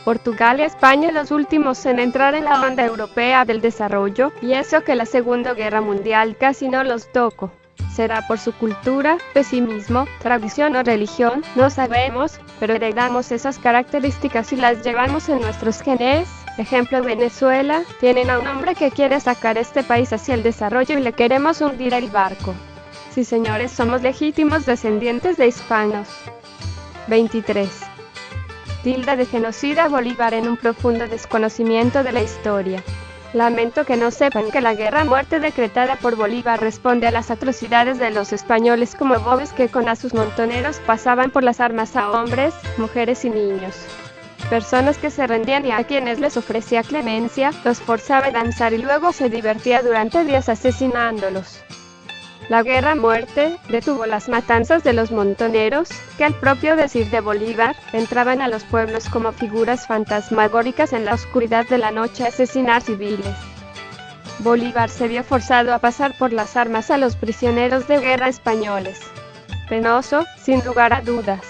Portugal y España los últimos en entrar en la onda europea del desarrollo, y eso que la Segunda Guerra Mundial casi no los tocó. Será por su cultura, pesimismo, tradición o religión, no sabemos, pero heredamos esas características y las llevamos en nuestros genes. Ejemplo, Venezuela, tienen a un hombre que quiere sacar este país hacia el desarrollo y le queremos hundir el barco. Sí, señores, somos legítimos descendientes de hispanos. 23. Tilda de genocida Bolívar en un profundo desconocimiento de la historia. Lamento que no sepan que la guerra a muerte decretada por Bolívar responde a las atrocidades de los españoles como bobes que con a sus montoneros pasaban por las armas a hombres, mujeres y niños. Personas que se rendían y a quienes les ofrecía clemencia, los forzaba a danzar y luego se divertía durante días asesinándolos. La guerra a muerte detuvo las matanzas de los montoneros, que al propio decir de Bolívar, entraban a los pueblos como figuras fantasmagóricas en la oscuridad de la noche a asesinar civiles. Bolívar se vio forzado a pasar por las armas a los prisioneros de guerra españoles. Penoso, sin lugar a dudas.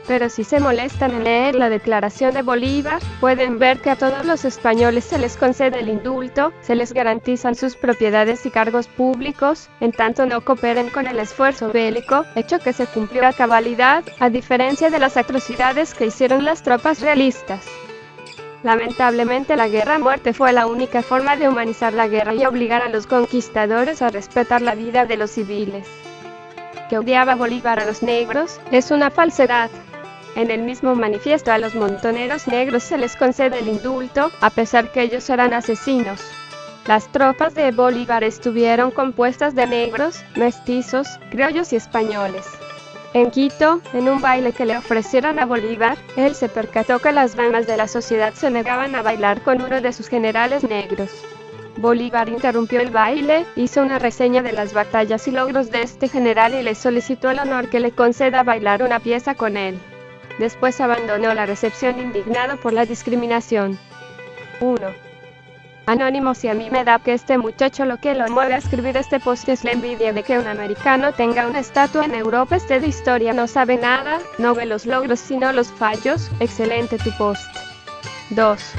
Pero si se molestan en leer la declaración de Bolívar, pueden ver que a todos los españoles se les concede el indulto, se les garantizan sus propiedades y cargos públicos, en tanto no cooperen con el esfuerzo bélico, hecho que se cumplió a cabalidad, a diferencia de las atrocidades que hicieron las tropas realistas. Lamentablemente la guerra a muerte fue la única forma de humanizar la guerra y obligar a los conquistadores a respetar la vida de los civiles. Que odiaba Bolívar a los negros, es una falsedad. En el mismo manifiesto a los montoneros negros se les concede el indulto, a pesar que ellos eran asesinos. Las tropas de Bolívar estuvieron compuestas de negros, mestizos, criollos y españoles. En Quito, en un baile que le ofrecieron a Bolívar, él se percató que las damas de la sociedad se negaban a bailar con uno de sus generales negros. Bolívar interrumpió el baile, hizo una reseña de las batallas y logros de este general y le solicitó el honor que le conceda bailar una pieza con él. Después abandonó la recepción indignado por la discriminación. 1. Anónimo. Si a mí me da que este muchacho lo que lo mueve a escribir este post es la envidia de que un americano tenga una estatua en Europa. Este de historia no sabe nada, no ve los logros sino los fallos. Excelente tu post. 2.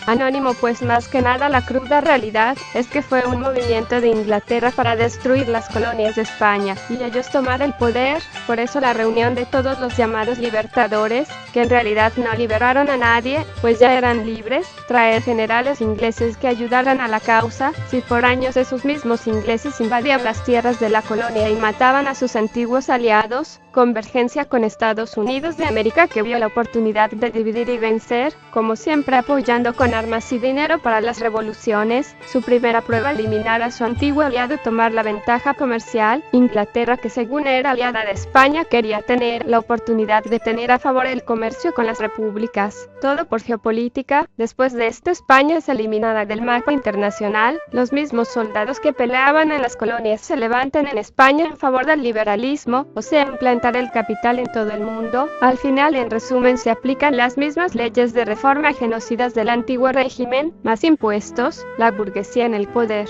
Anónimo. Pues más que nada la cruda realidad es que fue un movimiento de Inglaterra para destruir las colonias de España y ellos tomar el poder, por eso la reunión de todos los llamados libertadores, que en realidad no liberaron a nadie, pues ya eran libres, traer generales ingleses que ayudaran a la causa. Si por años esos mismos ingleses invadían las tierras de la colonia y mataban a sus antiguos aliados, convergencia con Estados Unidos de América, que vio la oportunidad de dividir y vencer, como siempre apoyando con armas y dinero para las revoluciones. Su primera prueba, eliminar a su antiguo aliado y tomar la ventaja comercial. Inglaterra, que según era aliada de España, quería tener la oportunidad de tener a favor el comercio comercio con las repúblicas, todo por geopolítica. Después de esto España es eliminada del mapa internacional, los mismos soldados que peleaban en las colonias se levantan en España en favor del liberalismo, o sea implantar el capital en todo el mundo. Al final, en resumen, se aplican las mismas leyes de reforma genocidas del antiguo régimen, más impuestos, la burguesía en el poder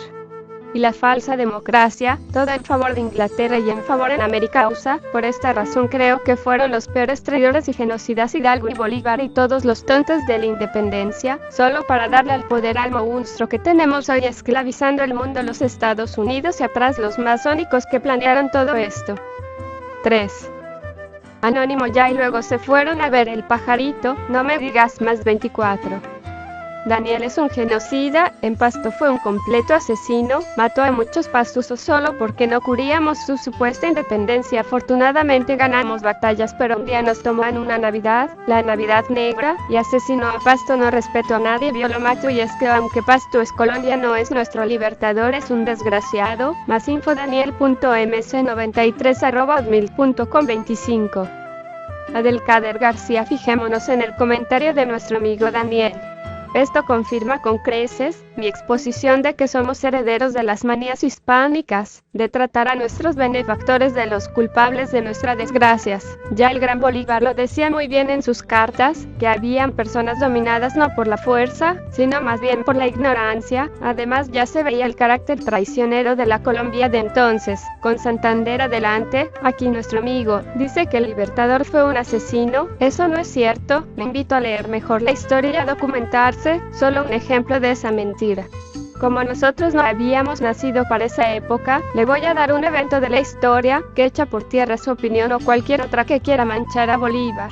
y la falsa democracia, toda en favor de Inglaterra y en favor en América USA. Por esta razón creo que fueron los peores traidores y genocidas Hidalgo y Bolívar y todos los tontos de la independencia, solo para darle al poder al monstruo que tenemos hoy esclavizando el mundo, los Estados Unidos, y atrás los masónicos que planearon todo esto. 3. Anónimo ya y luego se fueron a ver el pajarito, no me digas más. 24. Daniel es un genocida, en Pasto fue un completo asesino, mató a muchos pastusos solo porque no queríamos su supuesta independencia. Afortunadamente ganamos batallas, pero un día nos tomó en una Navidad, la Navidad Negra, y asesinó a Pasto. No respeto a nadie, lo mato, y es que aunque Pasto es colonia no es nuestro libertador, es un desgraciado. Más info daniel.mc93@hotmail.com. 25. Adelkader García. Fijémonos en el comentario de nuestro amigo Daniel. Esto confirma con creces mi exposición de que somos herederos de las manías hispánicas, de tratar a nuestros benefactores de los culpables de nuestras desgracias. Ya el gran Bolívar lo decía muy bien en sus cartas, que habían personas dominadas no por la fuerza, sino más bien por la ignorancia. Además ya se veía el carácter traicionero de la Colombia de entonces. Con Santander adelante, aquí nuestro amigo dice que el libertador fue un asesino. Eso no es cierto, le invito a leer mejor la historia y a documentarse, solo un ejemplo de esa mentira. Como nosotros no habíamos nacido para esa época, le voy a dar un evento de la historia que echa por tierra su opinión o cualquier otra que quiera manchar a Bolívar.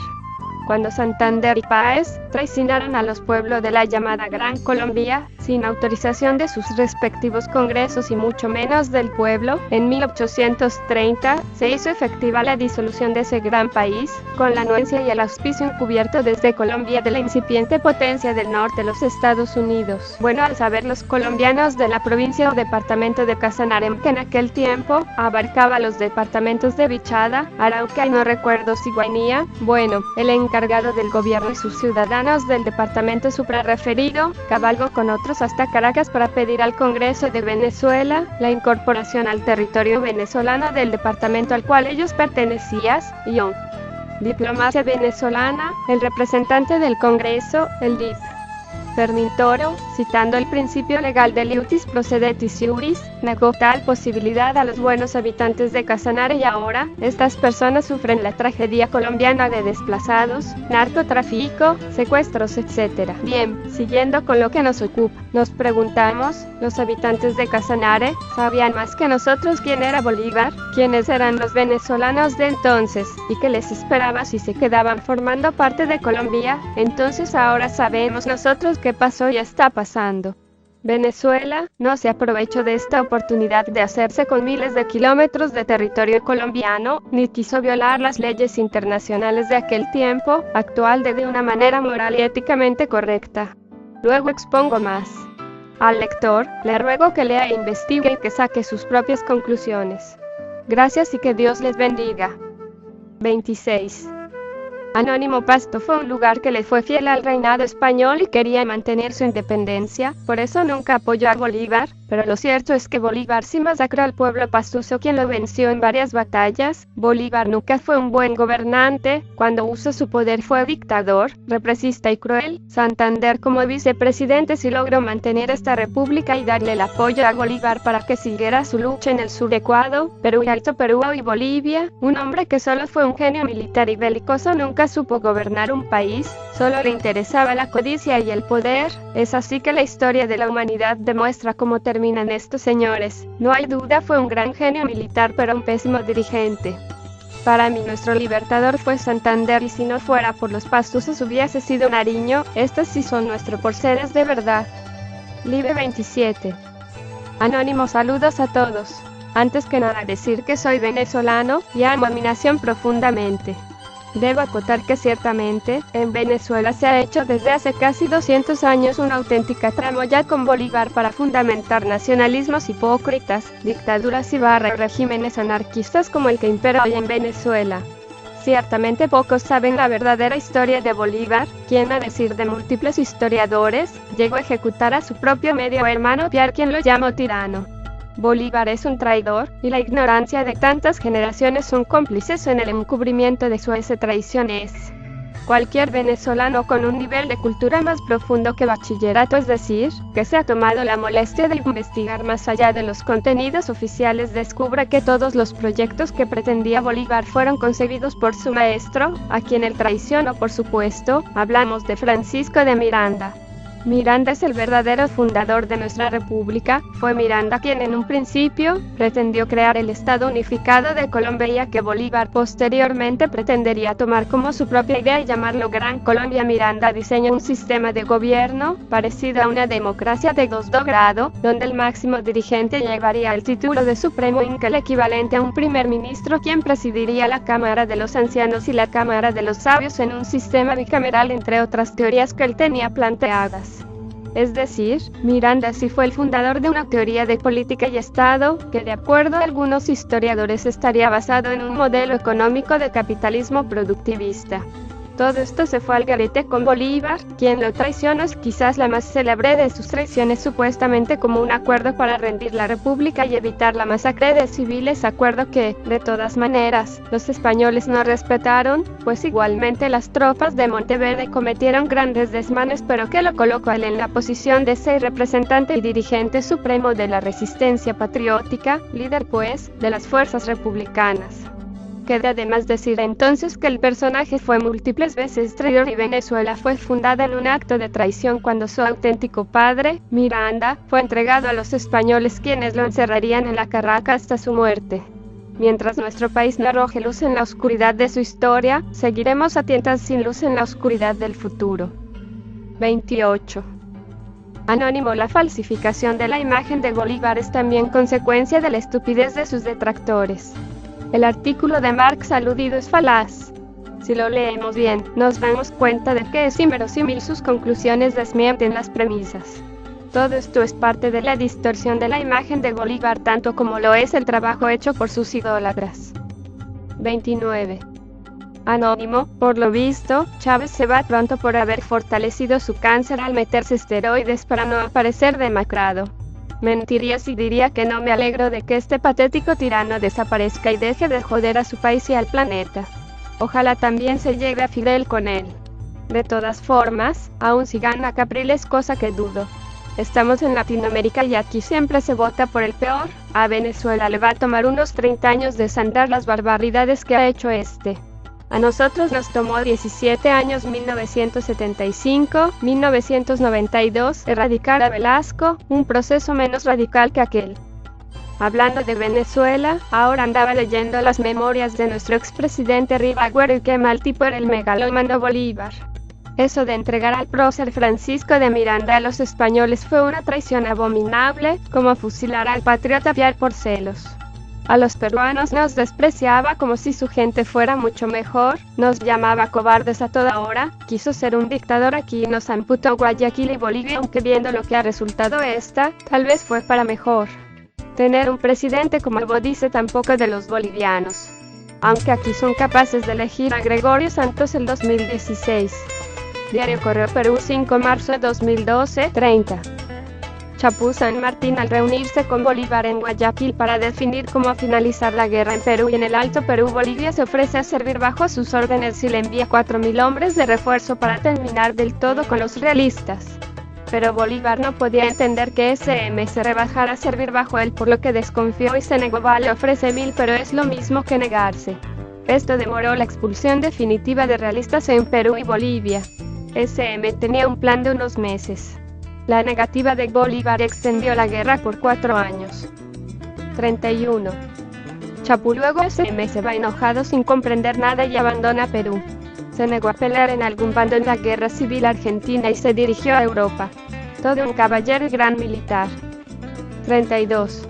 Cuando Santander y Páez traicionaron a los pueblos de la llamada Gran Colombia, sin autorización de sus respectivos congresos y mucho menos del pueblo, en 1830 se hizo efectiva la disolución de ese gran país, con la anuencia y el auspicio encubierto desde Colombia de la incipiente potencia del norte, los Estados Unidos. Bueno, al saber los colombianos de la provincia o departamento de Casanare, que en aquel tiempo abarcaba los departamentos de Vichada, Arauca y no recuerdo si Guainía, bueno, el encargado del gobierno y sus ciudadanos del departamento suprarreferido cabalgó con otros hasta Caracas para pedir al Congreso de Venezuela la incorporación al territorio venezolano del departamento al cual ellos pertenecían. Diplomacia venezolana. El representante del Congreso, el DIP Fermín Toro, citando el principio legal de liutis procedetis iuris, negó tal posibilidad a los buenos habitantes de Casanare, y ahora estas personas sufren la tragedia colombiana de desplazados, narcotráfico, secuestros, etc. Bien, siguiendo con lo que nos ocupa, nos preguntamos, ¿los habitantes de Casanare sabían más que nosotros quién era Bolívar? ¿Quiénes eran los venezolanos de entonces? ¿Y qué les esperaba si se quedaban formando parte de Colombia? Entonces ahora sabemos nosotros qué pasó y está pasando. Venezuela no se aprovechó de esta oportunidad de hacerse con miles de kilómetros de territorio colombiano, ni quiso violar las leyes internacionales de aquel tiempo, actual de una manera moral y éticamente correcta. Luego expongo más. Al lector, le ruego que lea e investigue y que saque sus propias conclusiones. Gracias y que Dios les bendiga. 26. Anónimo. Pasto fue un lugar que le fue fiel al reinado español y quería mantener su independencia, por eso nunca apoyó a Bolívar, pero lo cierto es que Bolívar sí masacró al pueblo pastuso, quien lo venció en varias batallas. Bolívar nunca fue un buen gobernante, cuando usó su poder fue dictador, represista y cruel. Santander como vicepresidente sí logró mantener esta república y darle el apoyo a Bolívar para que siguiera su lucha en el sur de Ecuador, Perú y Alto Perú y Bolivia. Un hombre que solo fue un genio militar y belicoso, nunca supo gobernar un país, solo le interesaba la codicia y el poder. Es así que la historia de la humanidad demuestra cómo terminan estos señores. No hay duda, fue un gran genio militar pero un pésimo dirigente. Para mí nuestro libertador fue Santander, y si no fuera por los pastusos hubiese sido Nariño. Estos sí son nuestros porceres de verdad. Libre 27. Anónimo. Saludos a todos. Antes que nada decir que soy venezolano y amo a mi nación profundamente. Debo acotar que ciertamente, en Venezuela se ha hecho desde hace casi 200 años una auténtica tramoya con Bolívar para fundamentar nacionalismos hipócritas, dictaduras y regímenes anarquistas como el que impera hoy en Venezuela. Ciertamente pocos saben la verdadera historia de Bolívar, quien, a decir de múltiples historiadores, llegó a ejecutar a su propio medio hermano Piar, quien lo llamó tirano. Bolívar es un traidor, y la ignorancia de tantas generaciones son cómplices en el encubrimiento de sus traiciones. Cualquier venezolano con un nivel de cultura más profundo que bachillerato, es decir, que se ha tomado la molestia de investigar más allá de los contenidos oficiales, descubre que todos los proyectos que pretendía Bolívar fueron concebidos por su maestro, a quien él traicionó. Por supuesto, hablamos de Francisco de Miranda. Miranda es el verdadero fundador de nuestra república. Fue Miranda quien en un principio pretendió crear el Estado unificado de Colombia, que Bolívar posteriormente pretendería tomar como su propia idea y llamarlo Gran Colombia. Miranda diseñó un sistema de gobierno parecido a una democracia de 2 grado, donde el máximo dirigente llevaría el título de Supremo Inca, el equivalente a un primer ministro, quien presidiría la Cámara de los Ancianos y la Cámara de los Sabios en un sistema bicameral, entre otras teorías que él tenía planteadas. Es decir, Miranda sí fue el fundador de una teoría de política y Estado, que de acuerdo a algunos historiadores estaría basado en un modelo económico de capitalismo productivista. Todo esto se fue al garete con Bolívar, quien lo traicionó. Es quizás la más célebre de sus traiciones, supuestamente como un acuerdo para rendir la república y evitar la masacre de civiles, acuerdo que, de todas maneras, los españoles no respetaron, pues igualmente las tropas de Monteverde cometieron grandes desmanes, pero que lo colocó a él en la posición de ser representante y dirigente supremo de la resistencia patriótica, líder pues, de las fuerzas republicanas. Queda además decir entonces que el personaje fue múltiples veces traidor, y Venezuela fue fundada en un acto de traición cuando su auténtico padre, Miranda, fue entregado a los españoles, quienes lo encerrarían en la Carraca hasta su muerte. Mientras nuestro país no arroje luz en la oscuridad de su historia, seguiremos a tientas sin luz en la oscuridad del futuro. 28. Anónimo. La falsificación de la imagen de Bolívar es también consecuencia de la estupidez de sus detractores. El artículo de Marx aludido es falaz. Si lo leemos bien, nos damos cuenta de que es inverosímil, sus conclusiones desmienten las premisas. Todo esto es parte de la distorsión de la imagen de Bolívar, tanto como lo es el trabajo hecho por sus idólatras. 29. Anónimo. Por lo visto, Chávez se va pronto por haber fortalecido su cáncer al meterse esteroides para no aparecer demacrado. Mentiría si diría que no me alegro de que este patético tirano desaparezca y deje de joder a su país y al planeta. Ojalá también se lleve a Fidel con él. De todas formas, aun si gana Capriles, cosa que dudo. Estamos en Latinoamérica y aquí siempre se vota por el peor. A Venezuela le va a tomar unos 30 años desandar las barbaridades que ha hecho este. A nosotros nos tomó 17 años, 1975-1992, erradicar a Velasco, un proceso menos radical que aquel. Hablando de Venezuela, ahora andaba leyendo las memorias de nuestro expresidente Rivagüero, y qué mal tipo era el megalómano Bolívar. Eso de entregar al prócer Francisco de Miranda a los españoles fue una traición abominable, como fusilar al patriota Piar por celos. A los peruanos nos despreciaba como si su gente fuera mucho mejor, nos llamaba cobardes a toda hora, quiso ser un dictador aquí y nos amputó Guayaquil y Bolivia, aunque viendo lo que ha resultado esta, tal vez fue para mejor. Tener un presidente como Evo dice tampoco de los bolivianos. Aunque aquí son capaces de elegir a Gregorio Santos el 2016. Diario Correo Perú, 5 marzo de 2012, 30. Chapú San Martín al reunirse con Bolívar en Guayaquil para definir cómo finalizar la guerra en Perú y en el Alto Perú, Bolivia se ofrece a servir bajo sus órdenes y le envía 4.000 hombres de refuerzo para terminar del todo con los realistas. Pero Bolívar no podía entender que SM se rebajara a servir bajo él, por lo que desconfió y se negó. Le ofrece 1.000, pero es lo mismo que negarse. Esto demoró la expulsión definitiva de realistas en Perú y Bolivia. SM tenía un plan de unos meses. La negativa de Bolívar extendió la guerra por 4 años. 31. Chapú luego SM se va enojado sin comprender nada y abandona Perú. Se negó a pelear en algún bando en la guerra civil argentina y se dirigió a Europa. Todo un caballero y gran militar. 32.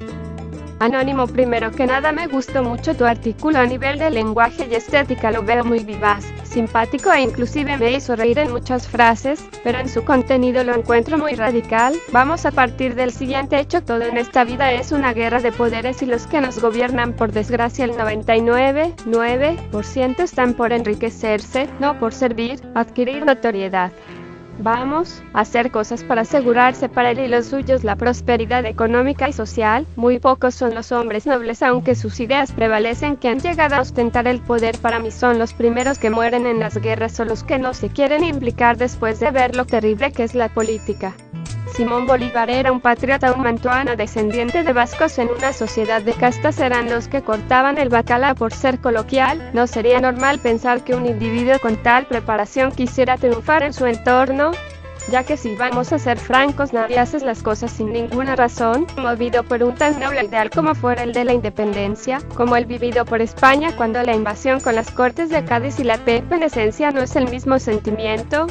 Anónimo, primero que nada me gustó mucho tu artículo. A nivel de lenguaje y estética lo veo muy vivaz, simpático e inclusive me hizo reír en muchas frases, pero en su contenido lo encuentro muy radical. Vamos a partir del siguiente hecho: todo en esta vida es una guerra de poderes y los que nos gobiernan, por desgracia el 99,9% están por enriquecerse, no por servir, adquirir notoriedad. Vamos a hacer cosas para asegurarse para él y los suyos la prosperidad económica y social. Muy pocos son los hombres nobles, aunque sus ideas prevalecen, que han llegado a ostentar el poder. Para mí son los primeros que mueren en las guerras o los que no se quieren implicar después de ver lo terrible que es la política. Simón Bolívar era un patriota, un mantuano descendiente de vascos. En una sociedad de castas eran los que cortaban el bacalao, por ser coloquial. No sería normal pensar que un individuo con tal preparación quisiera triunfar en su entorno, ya que si vamos a ser francos, nadie hace las cosas sin ninguna razón, movido por un tan noble ideal como fuera el de la independencia, como el vivido por España cuando la invasión con las Cortes de Cádiz y la Pepa. En esencia no es el mismo sentimiento.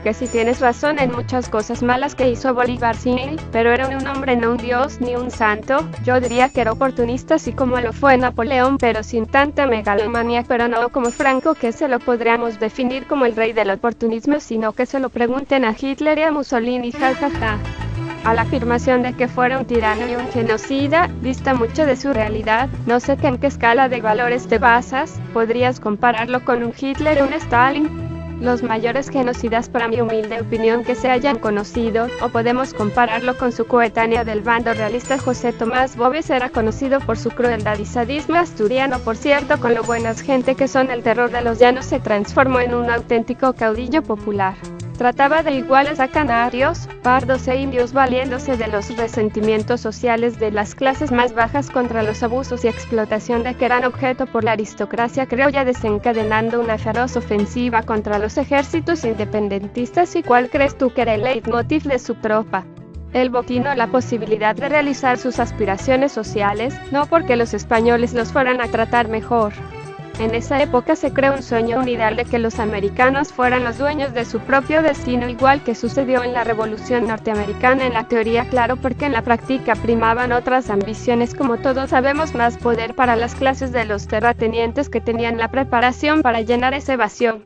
Que si tienes razón en muchas cosas malas que hizo Bolívar, sí, pero era un hombre, no un dios ni un santo. Yo diría que era oportunista, así como lo fue Napoleón, pero sin tanta megalomanía, pero no como Franco, que se lo podríamos definir como el rey del oportunismo, sino que se lo pregunten a Hitler y a Mussolini, jajaja. A la afirmación de que fuera un tirano y un genocida, dista mucho de su realidad. No sé en qué escala de valores te basas. ¿Podrías compararlo con un Hitler o un Stalin? Los mayores genocidas, para mi humilde opinión, que se hayan conocido, o podemos compararlo con su coetáneo del bando realista, José Tomás Boves. Era conocido por su crueldad y sadismo asturiano, por cierto. Con lo buenas gente que son, el terror de los llanos, se transformó en un auténtico caudillo popular. Trataba de iguales a canarios, pardos e indios, valiéndose de los resentimientos sociales de las clases más bajas contra los abusos y explotación de que eran objeto por la aristocracia criolla, desencadenando una feroz ofensiva contra los ejércitos independentistas. ¿Y cuál crees tú que era el leitmotiv de su tropa? El botín o la posibilidad de realizar sus aspiraciones sociales, no porque los españoles los fueran a tratar mejor. En esa época se creó un sueño, un ideal de que los americanos fueran los dueños de su propio destino, igual que sucedió en la Revolución Norteamericana. En la teoría, claro, porque en la práctica primaban otras ambiciones, como todos sabemos: más poder para las clases de los terratenientes que tenían la preparación para llenar ese vacío.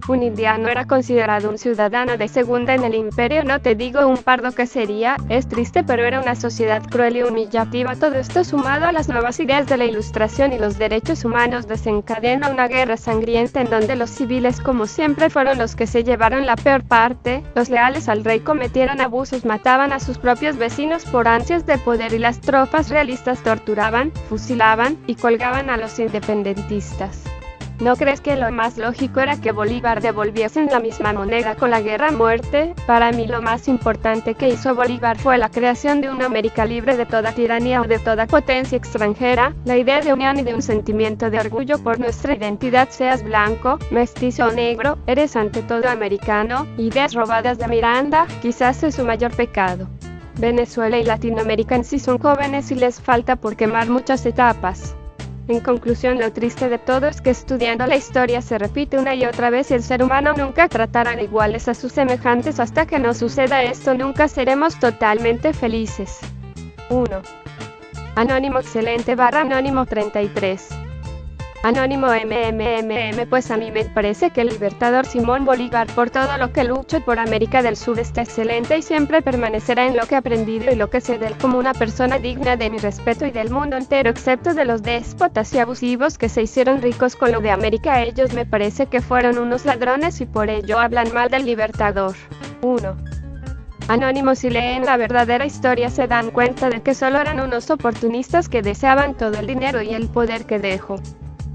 Un indiano era considerado un ciudadano de segunda en el imperio, no te digo un pardo que sería. Es triste, pero era una sociedad cruel y humillativa. Todo esto, sumado a las nuevas ideas de la Ilustración y los derechos humanos, desencadena una guerra sangrienta en donde los civiles, como siempre, fueron los que se llevaron la peor parte. Los leales al rey cometieron abusos, mataban a sus propios vecinos por ansias de poder, y las tropas realistas torturaban, fusilaban y colgaban a los independentistas. ¿No crees que lo más lógico era que Bolívar devolviese en la misma moneda con la guerra a muerte? Para mí lo más importante que hizo Bolívar fue la creación de una América libre de toda tiranía o de toda potencia extranjera, la idea de unión y de un sentimiento de orgullo por nuestra identidad. Seas blanco, mestizo o negro, eres ante todo americano. Ideas robadas de Miranda, quizás es su mayor pecado. Venezuela y Latinoamérica en sí son jóvenes y les falta por quemar muchas etapas. En conclusión, lo triste de todo es que estudiando la historia se repite una y otra vez, y el ser humano nunca tratará iguales a sus semejantes. Hasta que no suceda esto, nunca seremos totalmente felices. 1. Anónimo excelente / Anónimo 33. Anónimo MMMM. Pues a mí me parece que el libertador Simón Bolívar, por todo lo que luchó por América del Sur, está excelente y siempre permanecerá en lo que he aprendido y lo que sé de él como una persona digna de mi respeto y del mundo entero, excepto de los déspotas y abusivos que se hicieron ricos con lo de América. Ellos me parece que fueron unos ladrones y por ello hablan mal del libertador. 1. Anónimo. Si leen la verdadera historia se dan cuenta de que solo eran unos oportunistas que deseaban todo el dinero y el poder que dejó.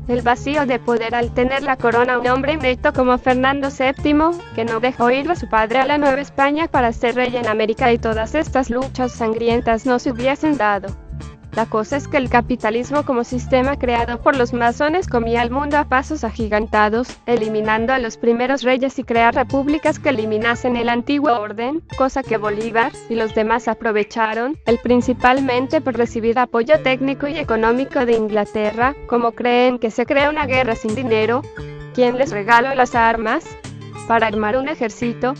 El vacío de poder al tener la corona un hombre inepto como Fernando VII, que no dejó ir a su padre a la Nueva España para ser rey en América, y todas estas luchas sangrientas no se hubiesen dado. La cosa es que el capitalismo como sistema creado por los masones comía al mundo a pasos agigantados, eliminando a los primeros reyes y crear repúblicas que eliminasen el antiguo orden, cosa que Bolívar y los demás aprovecharon, él principalmente por recibir apoyo técnico y económico de Inglaterra. ¿Cómo creen que se crea una guerra sin dinero? ¿Quién les regaló las armas para armar un ejército?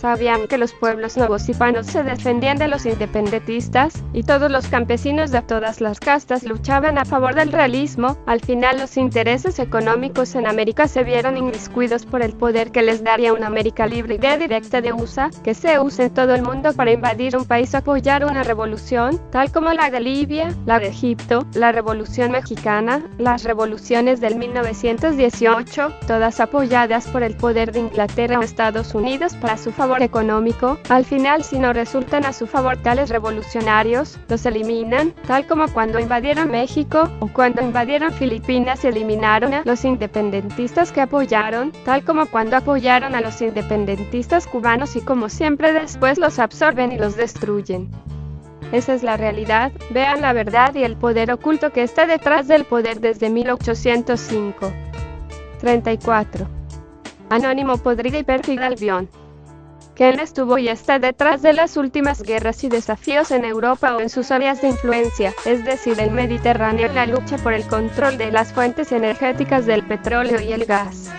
Sabían que los pueblos novohispanos se defendían de los independentistas, y todos los campesinos de todas las castas luchaban a favor del realismo. Al final los intereses económicos en América se vieron inmiscuidos por el poder que les daría una América libre. Idea directa de USA, que se usa en todo el mundo para invadir un país o apoyar una revolución, tal como la de Libia, la de Egipto, la Revolución Mexicana, las revoluciones del 1918, todas apoyadas por el poder de Inglaterra o Estados Unidos para su favor económico. Al final, si no resultan a su favor tales revolucionarios, los eliminan, tal como cuando invadieron México, o cuando invadieron Filipinas y eliminaron a los independentistas que apoyaron, tal como cuando apoyaron a los independentistas cubanos, y como siempre después los absorben y los destruyen. Esa es la realidad. Vean la verdad y el poder oculto que está detrás del poder desde 1805. 34. Anónimo podrido y pérfido Albión. ¿Quién estuvo y está detrás de las últimas guerras y desafíos en Europa o en sus áreas de influencia, es decir, el Mediterráneo, en la lucha por el control de las fuentes energéticas del petróleo y el gas?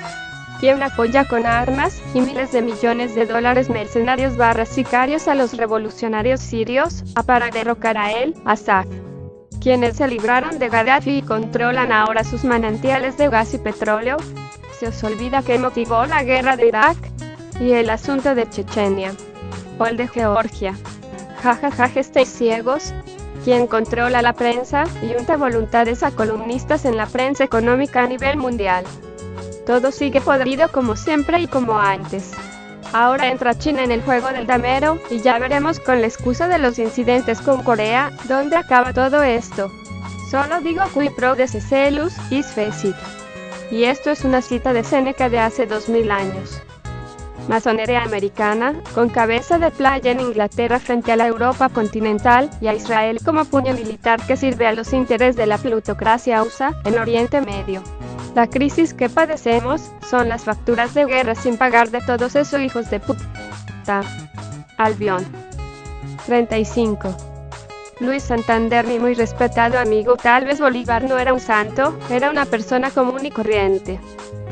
¿Quién apoya con armas y miles de millones de dólares mercenarios sicarios a los revolucionarios sirios, para derrocar a el Assad? ¿Quiénes se libraron de Gaddafi y controlan ahora sus manantiales de gas y petróleo? ¿Se os olvida qué motivó la guerra de Irak? ¿Y el asunto de Chechenia? ¿O el de Georgia? Jajaja, ¿estáis ciegos? ¿Quién controla la prensa y unta voluntades a columnistas en la prensa económica a nivel mundial? Todo sigue podrido como siempre y como antes. Ahora entra China en el juego del damero, y ya veremos con la excusa de los incidentes con Corea, dónde acaba todo esto. Solo digo qui prodesse celus, is fecit. Y esto es una cita de Séneca de hace 2000 años. Masonería americana, con cabeza de playa en Inglaterra frente a la Europa continental, y a Israel como puño militar que sirve a los intereses de la plutocracia USA en Oriente Medio. La crisis que padecemos son las facturas de guerra sin pagar de todos esos hijos de puta. Albión. 35. Luis Santander, mi muy respetado amigo. Tal vez Bolívar no era un santo, era una persona común y corriente.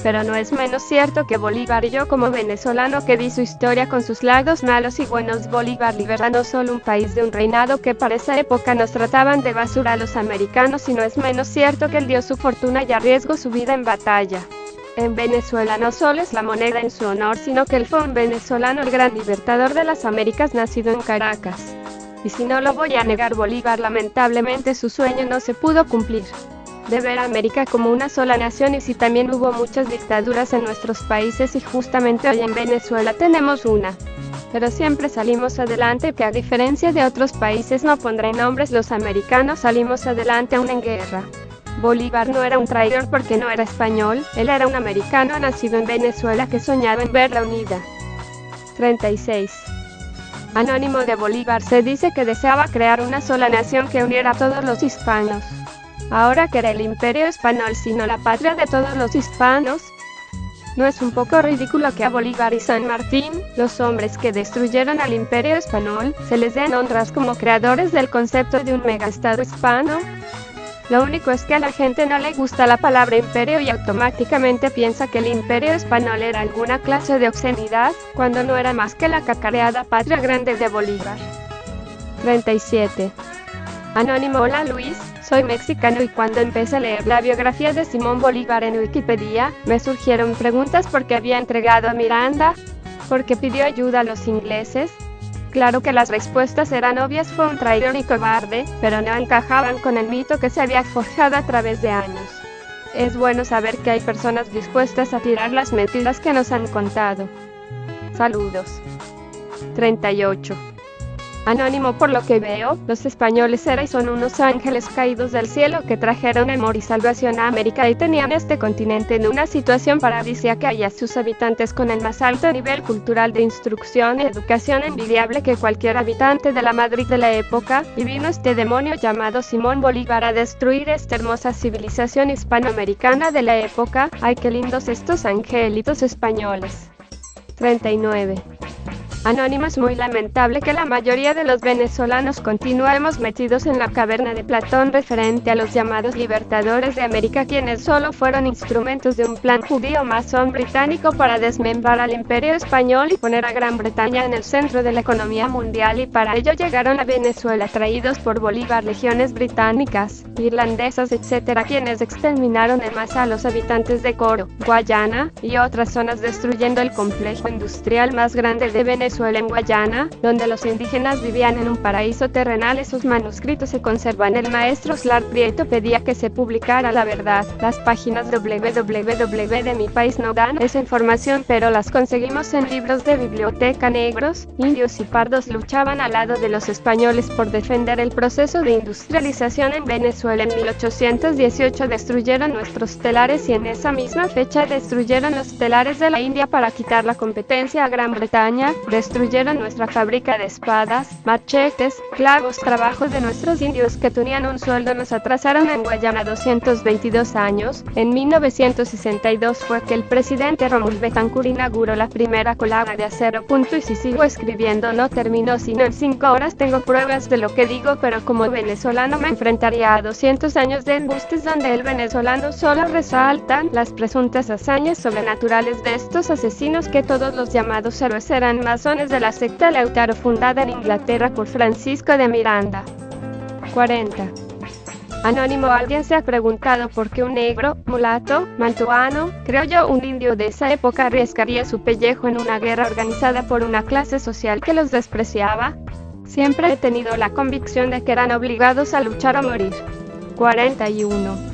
Pero no es menos cierto que Bolívar, y yo como venezolano que vi su historia con sus lados malos y buenos, Bolívar liberó no solo un país de un reinado que para esa época nos trataban de basura a los americanos, sino es menos cierto que él dio su fortuna y arriesgó su vida en batalla. En Venezuela no solo es la moneda en su honor, sino que él fue un venezolano, el gran libertador de las Américas, nacido en Caracas. Y si no lo voy a negar, Bolívar lamentablemente su sueño no se pudo cumplir, de ver a América como una sola nación. Y si también hubo muchas dictaduras en nuestros países, y justamente hoy en Venezuela tenemos una, pero siempre salimos adelante, que a diferencia de otros países, no pondré nombres, los americanos salimos adelante aún en guerra. Bolívar no era un traidor porque no era español, él era un americano nacido en Venezuela que soñaba en verla unida. 36. Anónimo de Bolívar, se dice que deseaba crear una sola nación que uniera a todos los hispanos. Ahora que era el imperio español, sino la patria de todos los hispanos. ¿No es un poco ridículo que a Bolívar y San Martín, los hombres que destruyeron al imperio español, se les den honras como creadores del concepto de un megaestado hispano? Lo único es que a la gente no le gusta la palabra imperio y automáticamente piensa que el imperio español era alguna clase de obscenidad, cuando no era más que la cacareada patria grande de Bolívar. 37. Anónimo, hola Luis, soy mexicano, y cuando empecé a leer la biografía de Simón Bolívar en Wikipedia, me surgieron preguntas: ¿por qué había entregado a Miranda? ¿Por qué pidió ayuda a los ingleses? Claro que las respuestas eran obvias: fue un traidor y cobarde, pero no encajaban con el mito que se había forjado a través de años. Es bueno saber que hay personas dispuestas a tirar las mentiras que nos han contado. Saludos. 38. Anónimo, por lo que veo, los españoles eran y son unos ángeles caídos del cielo que trajeron amor y salvación a América, y tenían este continente en una situación paradisíaca y a sus habitantes con el más alto nivel cultural, de instrucción y educación envidiable que cualquier habitante de la Madrid de la época, y vino este demonio llamado Simón Bolívar a destruir esta hermosa civilización hispanoamericana de la época. ¡Ay, qué lindos estos angelitos españoles! 39. Anónimo, es muy lamentable que la mayoría de los venezolanos continuemos metidos en la caverna de Platón referente a los llamados libertadores de América, quienes solo fueron instrumentos de un plan judío masón británico para desmembrar al Imperio Español y poner a Gran Bretaña en el centro de la economía mundial, y para ello llegaron a Venezuela traídos por Bolívar legiones británicas, irlandesas, etc., quienes exterminaron en masa a los habitantes de Coro, Guayana y otras zonas, destruyendo el complejo industrial más grande de Venezuela en Guayana, donde los indígenas vivían en un paraíso terrenal. Esos manuscritos se conservan. El maestro Slar Prieto pedía que se publicara la verdad. Las páginas www de mi país no dan esa información, pero las conseguimos en libros de biblioteca. Negros, indios y pardos luchaban al lado de los españoles por defender el proceso de industrialización en Venezuela. En 1818 destruyeron nuestros telares, y en esa misma fecha destruyeron los telares de la India para quitar la competencia a Gran Bretaña. Destruyeron nuestra fábrica de espadas, machetes, clavos, trabajos de nuestros indios que tenían un sueldo. Nos atrasaron en Guayana 222 años. En 1962 fue que el presidente Romuald Betancourt inauguró la primera colada de acero. Y si sigo escribiendo no termino sino en 5 horas. Tengo pruebas de lo que digo, pero como venezolano me enfrentaría a 200 años de embustes donde el venezolano solo resaltan las presuntas hazañas sobrenaturales de estos asesinos, que todos los llamados héroes eran masones de la secta Lautaro, fundada en Inglaterra por Francisco de Miranda. 40. Anónimo, ¿alguien se ha preguntado por qué un negro, mulato, mantuano, criollo, un indio de esa época arriesgaría su pellejo en una guerra organizada por una clase social que los despreciaba? Siempre he tenido la convicción de que eran obligados a luchar o morir. 41.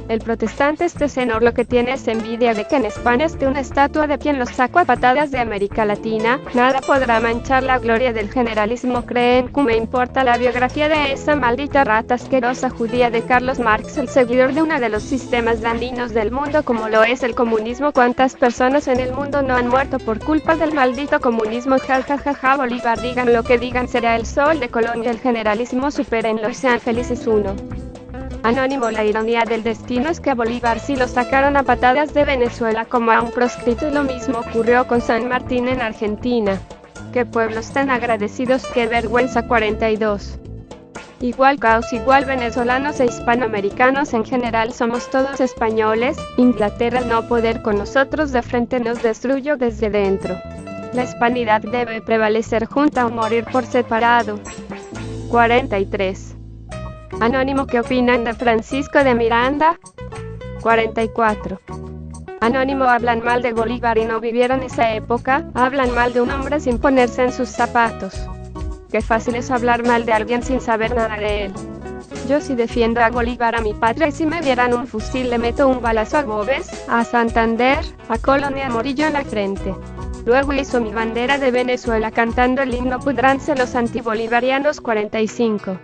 El protestante este señor lo que tiene es envidia de que en España esté una estatua de quien los sacó a patadas de América Latina. Nada podrá manchar la gloria del generalismo. ¿Creen que me importa la biografía de esa maldita rata asquerosa judía de Carlos Marx, el seguidor de uno de los sistemas dañinos del mundo como lo es el comunismo? ¿Cuántas personas en el mundo no han muerto por culpa del maldito comunismo? Ja, Bolívar, digan lo que digan, será el sol de Colombia. El generalismo, supérenlo y sean felices. 1. Anónimo, la ironía del destino es que a Bolívar sí lo sacaron a patadas de Venezuela como a un proscrito, y lo mismo ocurrió con San Martín en Argentina. Qué pueblos tan agradecidos, qué vergüenza. 42. Igual caos, igual venezolanos e hispanoamericanos en general somos todos españoles. Inglaterra al no poder con nosotros de frente nos destruyó desde dentro. La hispanidad debe prevalecer junta o morir por separado. 43. Anónimo, ¿qué opinan de Francisco de Miranda? 44. Anónimo, hablan mal de Bolívar y no vivieron esa época. Hablan mal de un hombre sin ponerse en sus zapatos. Qué fácil es hablar mal de alguien sin saber nada de él. Yo sí defiendo a Bolívar, a mi patria, y si me dieran un fusil le meto un balazo a Gómez, a Santander, a Colón y a Morillo en la frente. Luego hizo mi bandera de Venezuela cantando el himno. Pudranse los antibolivarianos. 45.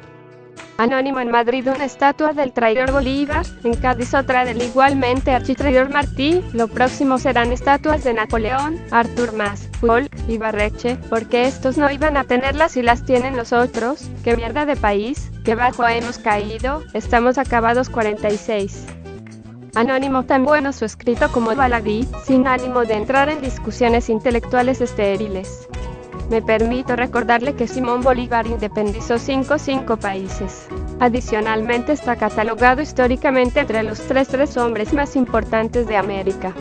Anónimo, en Madrid una estatua del traidor Bolívar, en Cádiz otra del igualmente architraidor Martí. Lo próximo serán estatuas de Napoleón, Artur Mas, Paul y Barreche, porque estos no iban a tenerlas y las tienen los otros. ¡Qué mierda de país! ¡Qué bajo hemos caído! Estamos acabados. 46. Anónimo, tan bueno su escrito como baladí, sin ánimo de entrar en discusiones intelectuales estériles. Me permito recordarle que Simón Bolívar independizó 5 países. Adicionalmente está catalogado históricamente entre los tres hombres más importantes de América.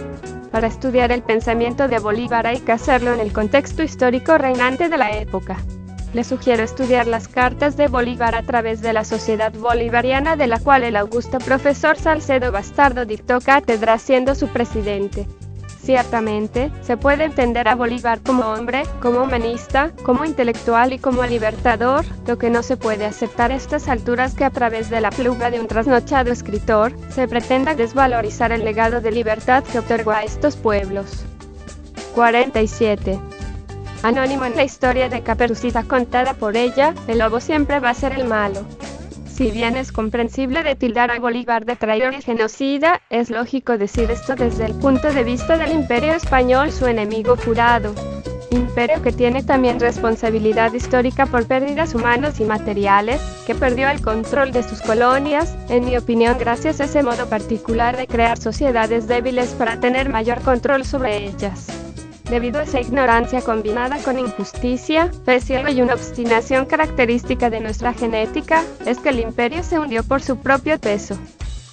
Para estudiar el pensamiento de Bolívar hay que hacerlo en el contexto histórico reinante de la época. Le sugiero estudiar las cartas de Bolívar a través de la Sociedad Bolivariana, de la cual el augusto profesor Salcedo Bastardo dictó cátedra siendo su presidente. Ciertamente, se puede entender a Bolívar como hombre, como humanista, como intelectual y como libertador. Lo que no se puede aceptar a estas alturas que a través de la pluma de un trasnochado escritor, se pretenda desvalorizar el legado de libertad que otorgó a estos pueblos. 47. Anónimo, en la historia de Caperucita contada por ella, el lobo siempre va a ser el malo. Si bien es comprensible de tildar a Bolívar de traidor y genocida, es lógico decir esto desde el punto de vista del Imperio Español, su enemigo jurado. Imperio que tiene también responsabilidad histórica por pérdidas humanas y materiales, que perdió el control de sus colonias, en mi opinión gracias a ese modo particular de crear sociedades débiles para tener mayor control sobre ellas. debido a esa ignorancia combinada con injusticia, fe ciega y una obstinación característica de nuestra genética, es que el imperio se hundió por su propio peso.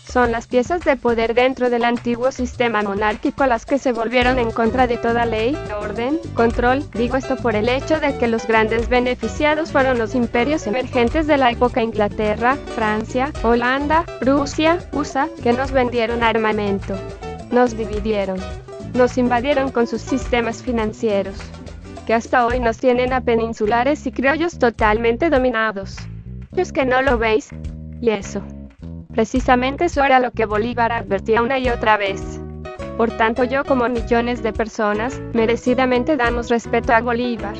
Son las piezas de poder dentro del antiguo sistema monárquico las que se volvieron en contra de toda ley, orden, control. Digo esto por el hecho de que los grandes beneficiados fueron los imperios emergentes de la época: Inglaterra, Francia, Holanda, Rusia, USA, que nos vendieron armamento, nos dividieron, nos invadieron con sus sistemas financieros, que hasta hoy nos tienen a peninsulares y criollos totalmente dominados. ¿Es que no lo veis? Y eso, precisamente eso era lo que Bolívar advertía una y otra vez. Por tanto, yo, como millones de personas, merecidamente damos respeto a Bolívar,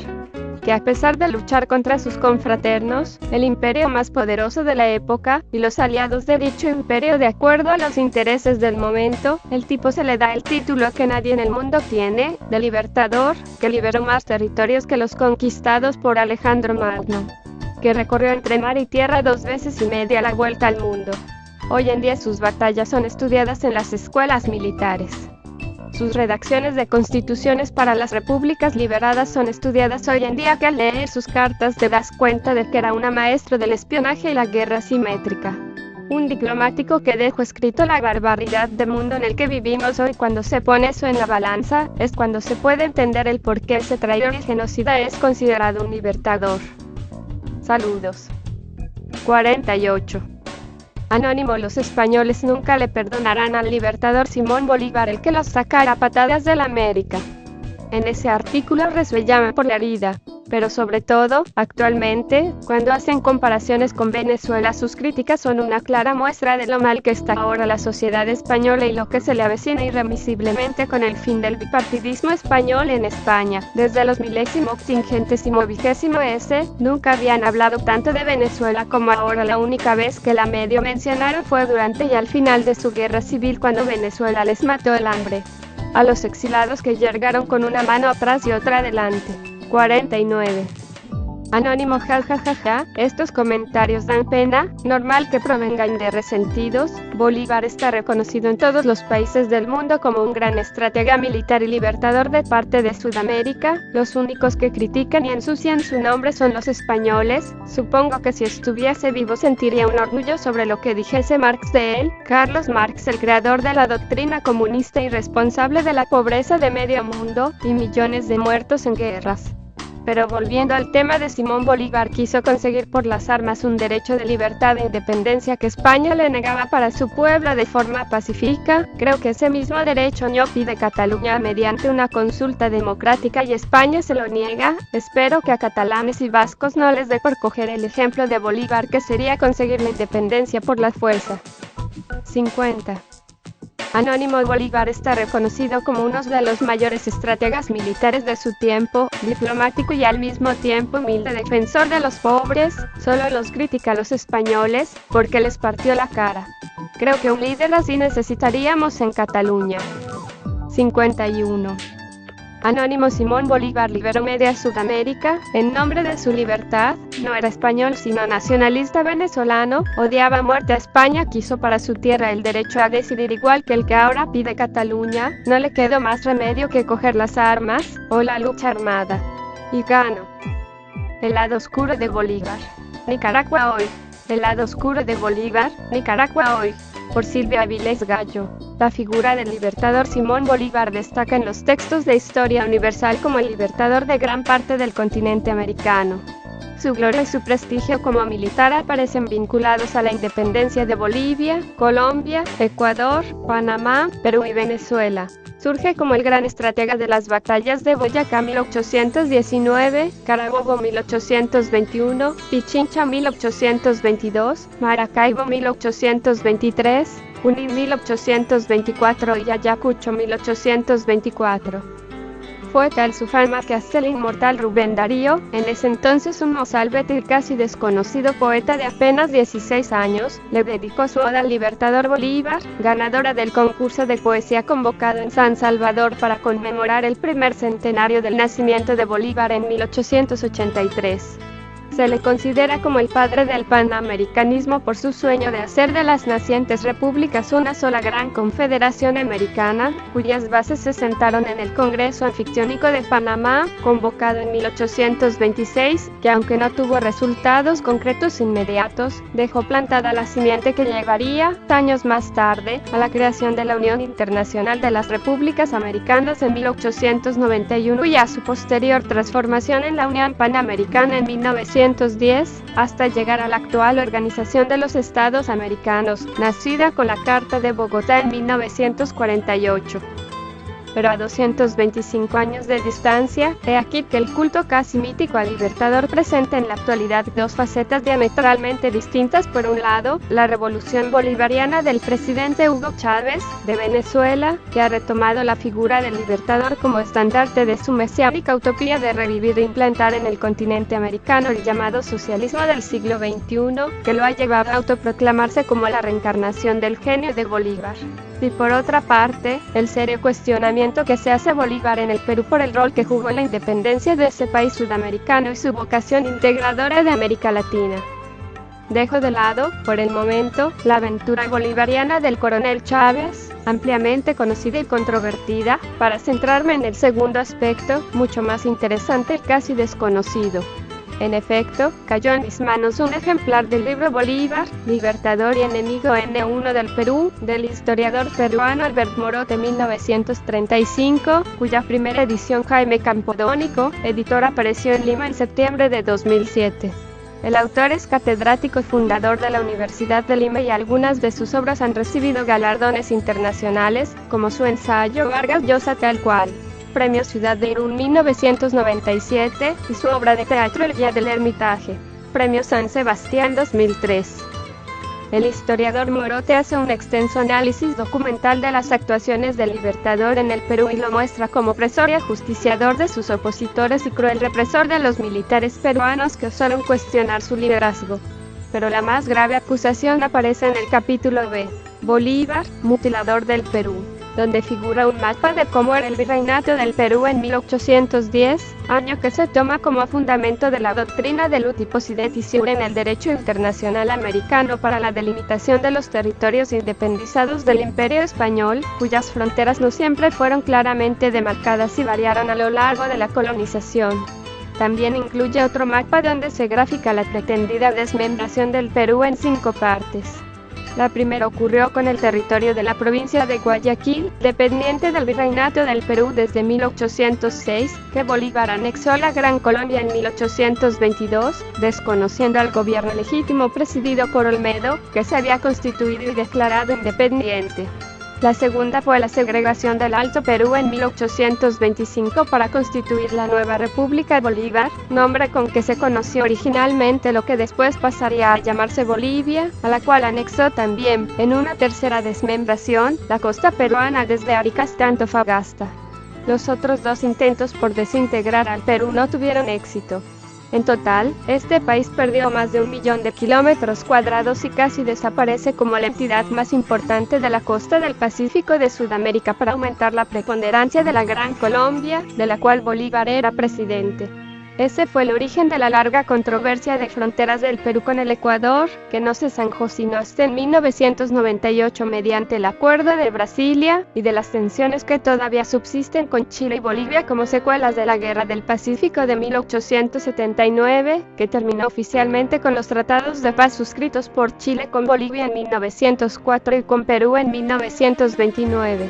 que a pesar de luchar contra sus confraternos, el imperio más poderoso de la época, y los aliados de dicho imperio de acuerdo a los intereses del momento, el tipo se le da el título que nadie en el mundo tiene, de libertador, que liberó más territorios que los conquistados por Alejandro Magno, que recorrió entre mar y tierra 2 veces y media la vuelta al mundo. Hoy en día sus batallas son estudiadas en las escuelas militares. Sus redacciones de constituciones para las repúblicas liberadas son estudiadas hoy en día, que al leer sus cartas te das cuenta de que era un maestro del espionaje y la guerra simétrica. Un diplomático que dejó escrito la barbaridad de mundo en el que vivimos hoy. Cuando se pone eso en la balanza, es cuando se puede entender el por qué ese traidor y genocida es considerado un libertador. Saludos. 48. Anónimo: los españoles nunca le perdonarán al libertador Simón Bolívar el que los sacara a patadas de la América. En ese artículo resuellan por la herida, pero sobre todo, actualmente, cuando hacen comparaciones con Venezuela, sus críticas son una clara muestra de lo mal que está ahora la sociedad española y lo que se le avecina irremisiblemente con el fin del bipartidismo español en España. Desde los 1520s, nunca habían hablado tanto de Venezuela como ahora. La única vez que la medio mencionaron fue durante y al final de su guerra civil, cuando Venezuela les mató el hambre a los exilados, que llegaron con una mano atrás y otra adelante. 49. Anónimo: jajajaja, estos comentarios dan pena, normal que provengan de resentidos. Bolívar está reconocido en todos los países del mundo como un gran estratega militar y libertador de parte de Sudamérica. Los únicos que critican y ensucian su nombre son los españoles. Supongo que si estuviese vivo sentiría un orgullo sobre lo que dijese Marx de él. Carlos Marx, el creador de la doctrina comunista y responsable de la pobreza de medio mundo y millones de muertos en guerras. Pero volviendo al tema de Simón Bolívar, quiso conseguir por las armas un derecho de libertad e independencia que España le negaba para su pueblo de forma pacífica. Creo que ese mismo derecho no pide Cataluña mediante una consulta democrática y España se lo niega. Espero que a catalanes y vascos no les dé por coger el ejemplo de Bolívar, que sería conseguir la independencia por la fuerza. 50. Anónimo: Bolívar está reconocido como uno de los mayores estrategas militares de su tiempo, diplomático y al mismo tiempo humilde defensor de los pobres. Solo los critica a los españoles, porque les partió la cara. Creo que un líder así necesitaríamos en Cataluña. 51. Anónimo: Simón Bolívar liberó media Sudamérica, en nombre de su libertad. No era español sino nacionalista venezolano, odiaba a muerte a España, quiso para su tierra el derecho a decidir igual que el que ahora pide Cataluña. No le quedó más remedio que coger las armas, o la lucha armada. Y ganó. El lado oscuro de Bolívar. Nicaragua hoy. El lado oscuro de Bolívar, Nicaragua hoy. Por Silvia Avilés Gallo. La figura del libertador Simón Bolívar destaca en los textos de historia universal como el libertador de gran parte del continente americano. Su gloria y su prestigio como militar aparecen vinculados a la independencia de Bolivia, Colombia, Ecuador, Panamá, Perú y Venezuela. Surge como el gran estratega de las batallas de Boyacá 1819, Carabobo 1821, Pichincha 1822, Maracaibo 1823, Junín 1824 y Ayacucho 1824. Fue tal su fama que hasta el inmortal Rubén Darío, en ese entonces un mozalbete y casi desconocido poeta de apenas 16 años, le dedicó su oda al libertador Bolívar, ganadora del concurso de poesía convocado en San Salvador para conmemorar el primer centenario del nacimiento de Bolívar en 1883. Se le considera como el padre del panamericanismo por su sueño de hacer de las nacientes repúblicas una sola gran confederación americana, cuyas bases se sentaron en el Congreso Anfictiónico de Panamá, convocado en 1826, que aunque no tuvo resultados concretos inmediatos, dejó plantada la simiente que llevaría, años más tarde, a la creación de la Unión Internacional de las Repúblicas Americanas en 1891 y a su posterior transformación en la Unión Panamericana en 1910, hasta llegar a la actual Organización de los Estados Americanos, nacida con la Carta de Bogotá en 1948. Pero a 225 años de distancia, he aquí que el culto casi mítico al Libertador presenta en la actualidad dos facetas diametralmente distintas. Por un lado, la revolución bolivariana del presidente Hugo Chávez, de Venezuela, que ha retomado la figura del Libertador como estandarte de su mesiánica utopía de revivir e implantar en el continente americano el llamado socialismo del siglo XXI, que lo ha llevado a autoproclamarse como la reencarnación del genio de Bolívar. Y por otra parte, el serio cuestionamiento que se hace a Bolívar en el Perú por el rol que jugó en la independencia de ese país sudamericano y su vocación integradora de América Latina. Dejo de lado, por el momento, la aventura bolivariana del coronel Chávez, ampliamente conocida y controvertida, para centrarme en el segundo aspecto, mucho más interesante y casi desconocido. En efecto, cayó en mis manos un ejemplar del libro Bolívar, Libertador y Enemigo N1 del Perú, del historiador peruano Albert Morote 1935, cuya primera edición Jaime Campodónico, editor, apareció en Lima en septiembre de 2007. El autor es catedrático y fundador de la Universidad de Lima y algunas de sus obras han recibido galardones internacionales, como su ensayo Vargas Llosa tal cual, Premio Ciudad de Irún 1997, y su obra de teatro El Guía del Ermitaje, Premio San Sebastián 2003. El historiador Morote hace un extenso análisis documental de las actuaciones del Libertador en el Perú y lo muestra como opresor y ajusticiador de sus opositores y cruel represor de los militares peruanos que osaron cuestionar su liderazgo. Pero la más grave acusación aparece en el capítulo B, Bolívar, mutilador del Perú, donde figura un mapa de cómo era el virreinato del Perú en 1810, año que se toma como fundamento de la doctrina del utiposidente en el derecho internacional americano para la delimitación de los territorios independizados del Imperio Español, cuyas fronteras no siempre fueron claramente demarcadas y variaron a lo largo de la colonización. También incluye otro mapa donde se grafica la pretendida desmembración del Perú en 5 partes. La primera ocurrió con el territorio de la provincia de Guayaquil, dependiente del Virreinato del Perú desde 1806, que Bolívar anexó a la Gran Colombia en 1822, desconociendo al gobierno legítimo presidido por Olmedo, que se había constituido y declarado independiente. La segunda fue la segregación del Alto Perú en 1825 para constituir la nueva República Bolívar, nombre con que se conoció originalmente lo que después pasaría a llamarse Bolivia, a la cual anexó también, en una tercera desmembración, la costa peruana desde Arica hasta Antofagasta. Los otros 2 intentos por desintegrar al Perú no tuvieron éxito. En total, este país perdió más de 1 millón de kilómetros cuadrados y casi desaparece como la entidad más importante de la costa del Pacífico de Sudamérica para aumentar la preponderancia de la Gran Colombia, de la cual Bolívar era presidente. Ese fue el origen de la larga controversia de fronteras del Perú con el Ecuador, que no se zanjó sino hasta en 1998 mediante el Acuerdo de Brasilia, y de las tensiones que todavía subsisten con Chile y Bolivia como secuelas de la Guerra del Pacífico de 1879, que terminó oficialmente con los tratados de paz suscritos por Chile con Bolivia en 1904 y con Perú en 1929.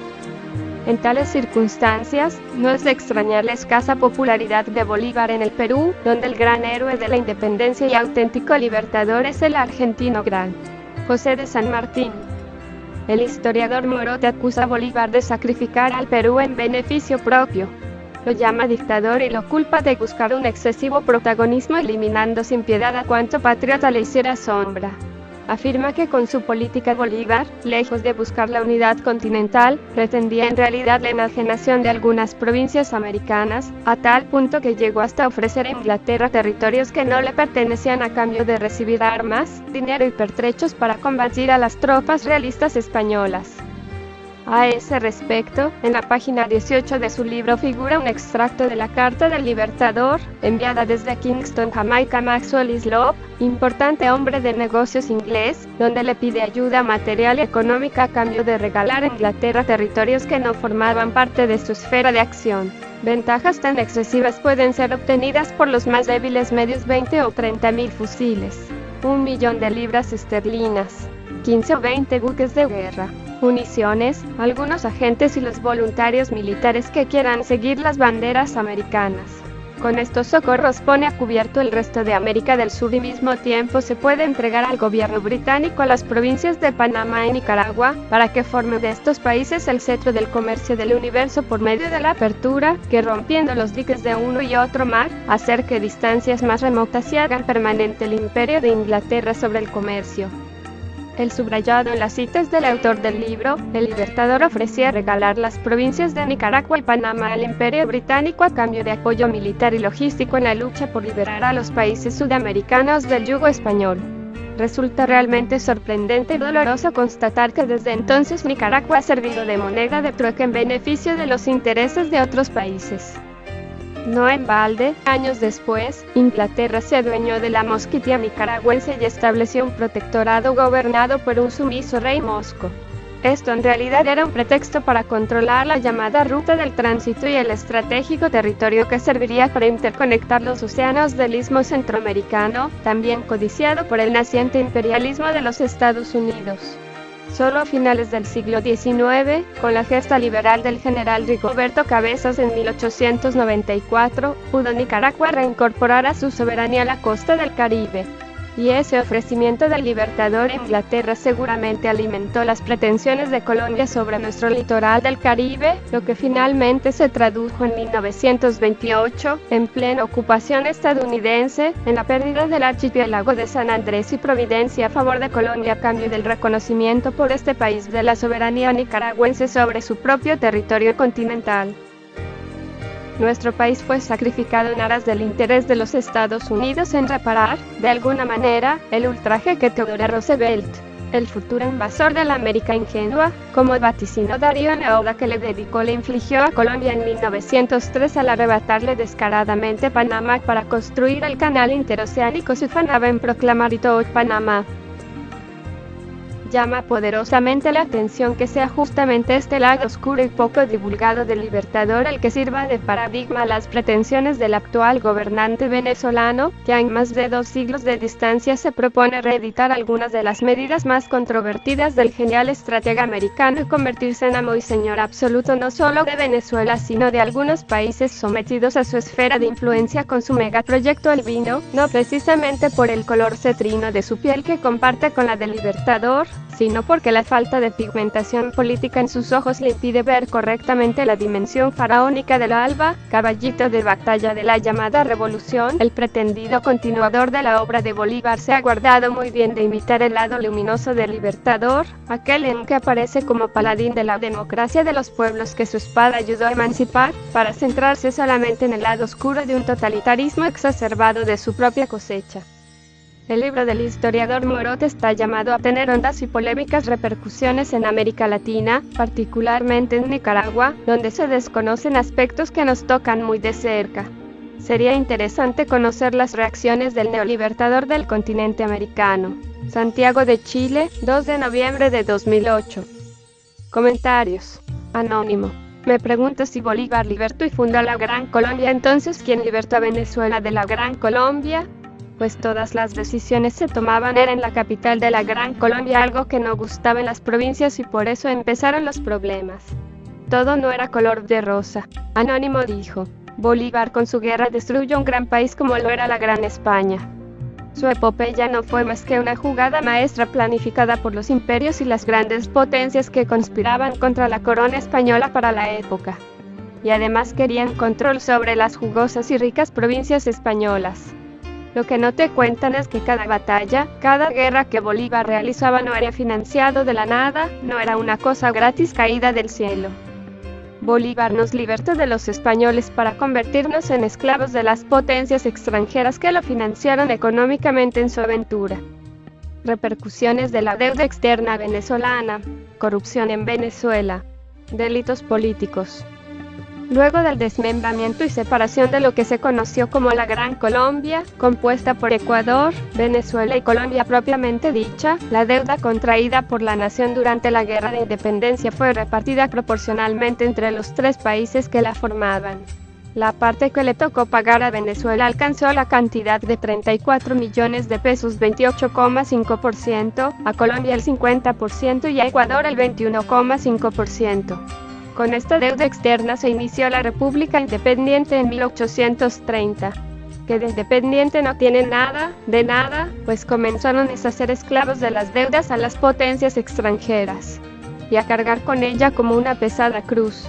En tales circunstancias, no es de extrañar la escasa popularidad de Bolívar en el Perú, donde el gran héroe de la independencia y auténtico libertador es el argentino gran José de San Martín. El historiador Morote acusa a Bolívar de sacrificar al Perú en beneficio propio. Lo llama dictador y lo culpa de buscar un excesivo protagonismo, eliminando sin piedad a cuanto patriota le hiciera sombra. Afirma que con su política Bolívar, lejos de buscar la unidad continental, pretendía en realidad la enajenación de algunas provincias americanas, a tal punto que llegó hasta ofrecer a Inglaterra territorios que no le pertenecían a cambio de recibir armas, dinero y pertrechos para combatir a las tropas realistas españolas. A ese respecto, en la página 18 de su libro figura un extracto de la Carta del Libertador, enviada desde Kingston, Jamaica a Maxwell Hislop, importante hombre de negocios inglés, donde le pide ayuda material y económica a cambio de regalar a Inglaterra territorios que no formaban parte de su esfera de acción. Ventajas tan excesivas pueden ser obtenidas por los más débiles medios 20 o 30.000 fusiles, 1.000.000 de libras esterlinas, 15 o 20 buques de guerra, municiones, algunos agentes y los voluntarios militares que quieran seguir las banderas americanas. Con estos socorros pone a cubierto el resto de América del Sur y al mismo tiempo se puede entregar al gobierno británico a las provincias de Panamá y Nicaragua, para que formen de estos países el cetro del comercio del universo por medio de la apertura, que rompiendo los diques de uno y otro mar, acerque distancias más remotas y hagan permanente el imperio de Inglaterra sobre el comercio. El subrayado en las citas del autor del libro, El Libertador ofrecía regalar las provincias de Nicaragua y Panamá al Imperio Británico a cambio de apoyo militar y logístico en la lucha por liberar a los países sudamericanos del yugo español. Resulta realmente sorprendente y doloroso constatar que desde entonces Nicaragua ha servido de moneda de trueque en beneficio de los intereses de otros países. No en balde, años después, Inglaterra se adueñó de la Mosquitia nicaragüense y estableció un protectorado gobernado por un sumiso rey mosco. Esto en realidad era un pretexto para controlar la llamada ruta del tránsito y el estratégico territorio que serviría para interconectar los océanos del istmo centroamericano, también codiciado por el naciente imperialismo de los Estados Unidos. Solo a finales del siglo XIX, con la gesta liberal del general Rigoberto Cabezas en 1894, pudo Nicaragua reincorporar a su soberanía la costa del Caribe. Y ese ofrecimiento del Libertador a Inglaterra seguramente alimentó las pretensiones de Colombia sobre nuestro litoral del Caribe, lo que finalmente se tradujo en 1928, en plena ocupación estadounidense, en la pérdida del archipiélago de San Andrés y Providencia a favor de Colombia a cambio del reconocimiento por este país de la soberanía nicaragüense sobre su propio territorio continental. Nuestro país fue sacrificado en aras del interés de los Estados Unidos en reparar, de alguna manera, el ultraje que Theodore Roosevelt, el futuro invasor de la América ingenua, como vaticinó Darío Neoda que le dedicó, le infligió a Colombia en 1903 al arrebatarle descaradamente Panamá para construir el canal interoceánico. Se ufanaba en proclamar y todo Panamá. Llama poderosamente la atención que sea justamente este lado oscuro y poco divulgado del Libertador el que sirva de paradigma a las pretensiones del actual gobernante venezolano, que a más de 2 siglos de distancia se propone reeditar algunas de las medidas más controvertidas del genial estratega americano y convertirse en amo y señor absoluto no solo de Venezuela sino de algunos países sometidos a su esfera de influencia con su megaproyecto albino, no precisamente por el color cetrino de su piel que comparte con la del Libertador, sino porque la falta de pigmentación política en sus ojos le impide ver correctamente la dimensión faraónica del ALBA, caballito de batalla de la llamada revolución. El pretendido continuador de la obra de Bolívar se ha guardado muy bien de imitar el lado luminoso del Libertador, aquel en que aparece como paladín de la democracia de los pueblos que su espada ayudó a emancipar, para centrarse solamente en el lado oscuro de un totalitarismo exacerbado de su propia cosecha. El libro del historiador Morot está llamado a tener hondas y polémicas repercusiones en América Latina, particularmente en Nicaragua, donde se desconocen aspectos que nos tocan muy de cerca. Sería interesante conocer las reacciones del neolibertador del continente americano. Santiago de Chile, 2 de noviembre de 2008. Comentarios. Anónimo. Me pregunto si Bolívar libertó y fundó la Gran Colombia, entonces ¿quién libertó a Venezuela de la Gran Colombia? Pues todas las decisiones se tomaban en la capital de la Gran Colombia, algo que no gustaba en las provincias y por eso empezaron los problemas. Todo no era color de rosa. Anónimo dijo, Bolívar con su guerra destruyó un gran país como lo era la Gran España. Su epopeya no fue más que una jugada maestra planificada por los imperios y las grandes potencias que conspiraban contra la corona española para la época. Y además querían control sobre las jugosas y ricas provincias españolas. Lo que no te cuentan es que cada batalla, cada guerra que Bolívar realizaba no era financiado de la nada, no era una cosa gratis caída del cielo. Bolívar nos libertó de los españoles para convertirnos en esclavos de las potencias extranjeras que lo financiaron económicamente en su aventura. Repercusiones de la deuda externa venezolana. Corrupción en Venezuela. Delitos políticos. Luego del desmembramiento y separación de lo que se conoció como la Gran Colombia, compuesta por Ecuador, Venezuela y Colombia propiamente dicha, la deuda contraída por la nación durante la Guerra de Independencia fue repartida proporcionalmente entre los tres países que la formaban. La parte que le tocó pagar a Venezuela alcanzó la cantidad de 34 millones de pesos, 28,5%, a Colombia el 50% y a Ecuador el 21,5%. Con esta deuda externa se inició la República Independiente en 1830. Que de independiente no tiene nada, de nada, pues comenzaron a ser esclavos de las deudas a las potencias extranjeras y a cargar con ella como una pesada cruz.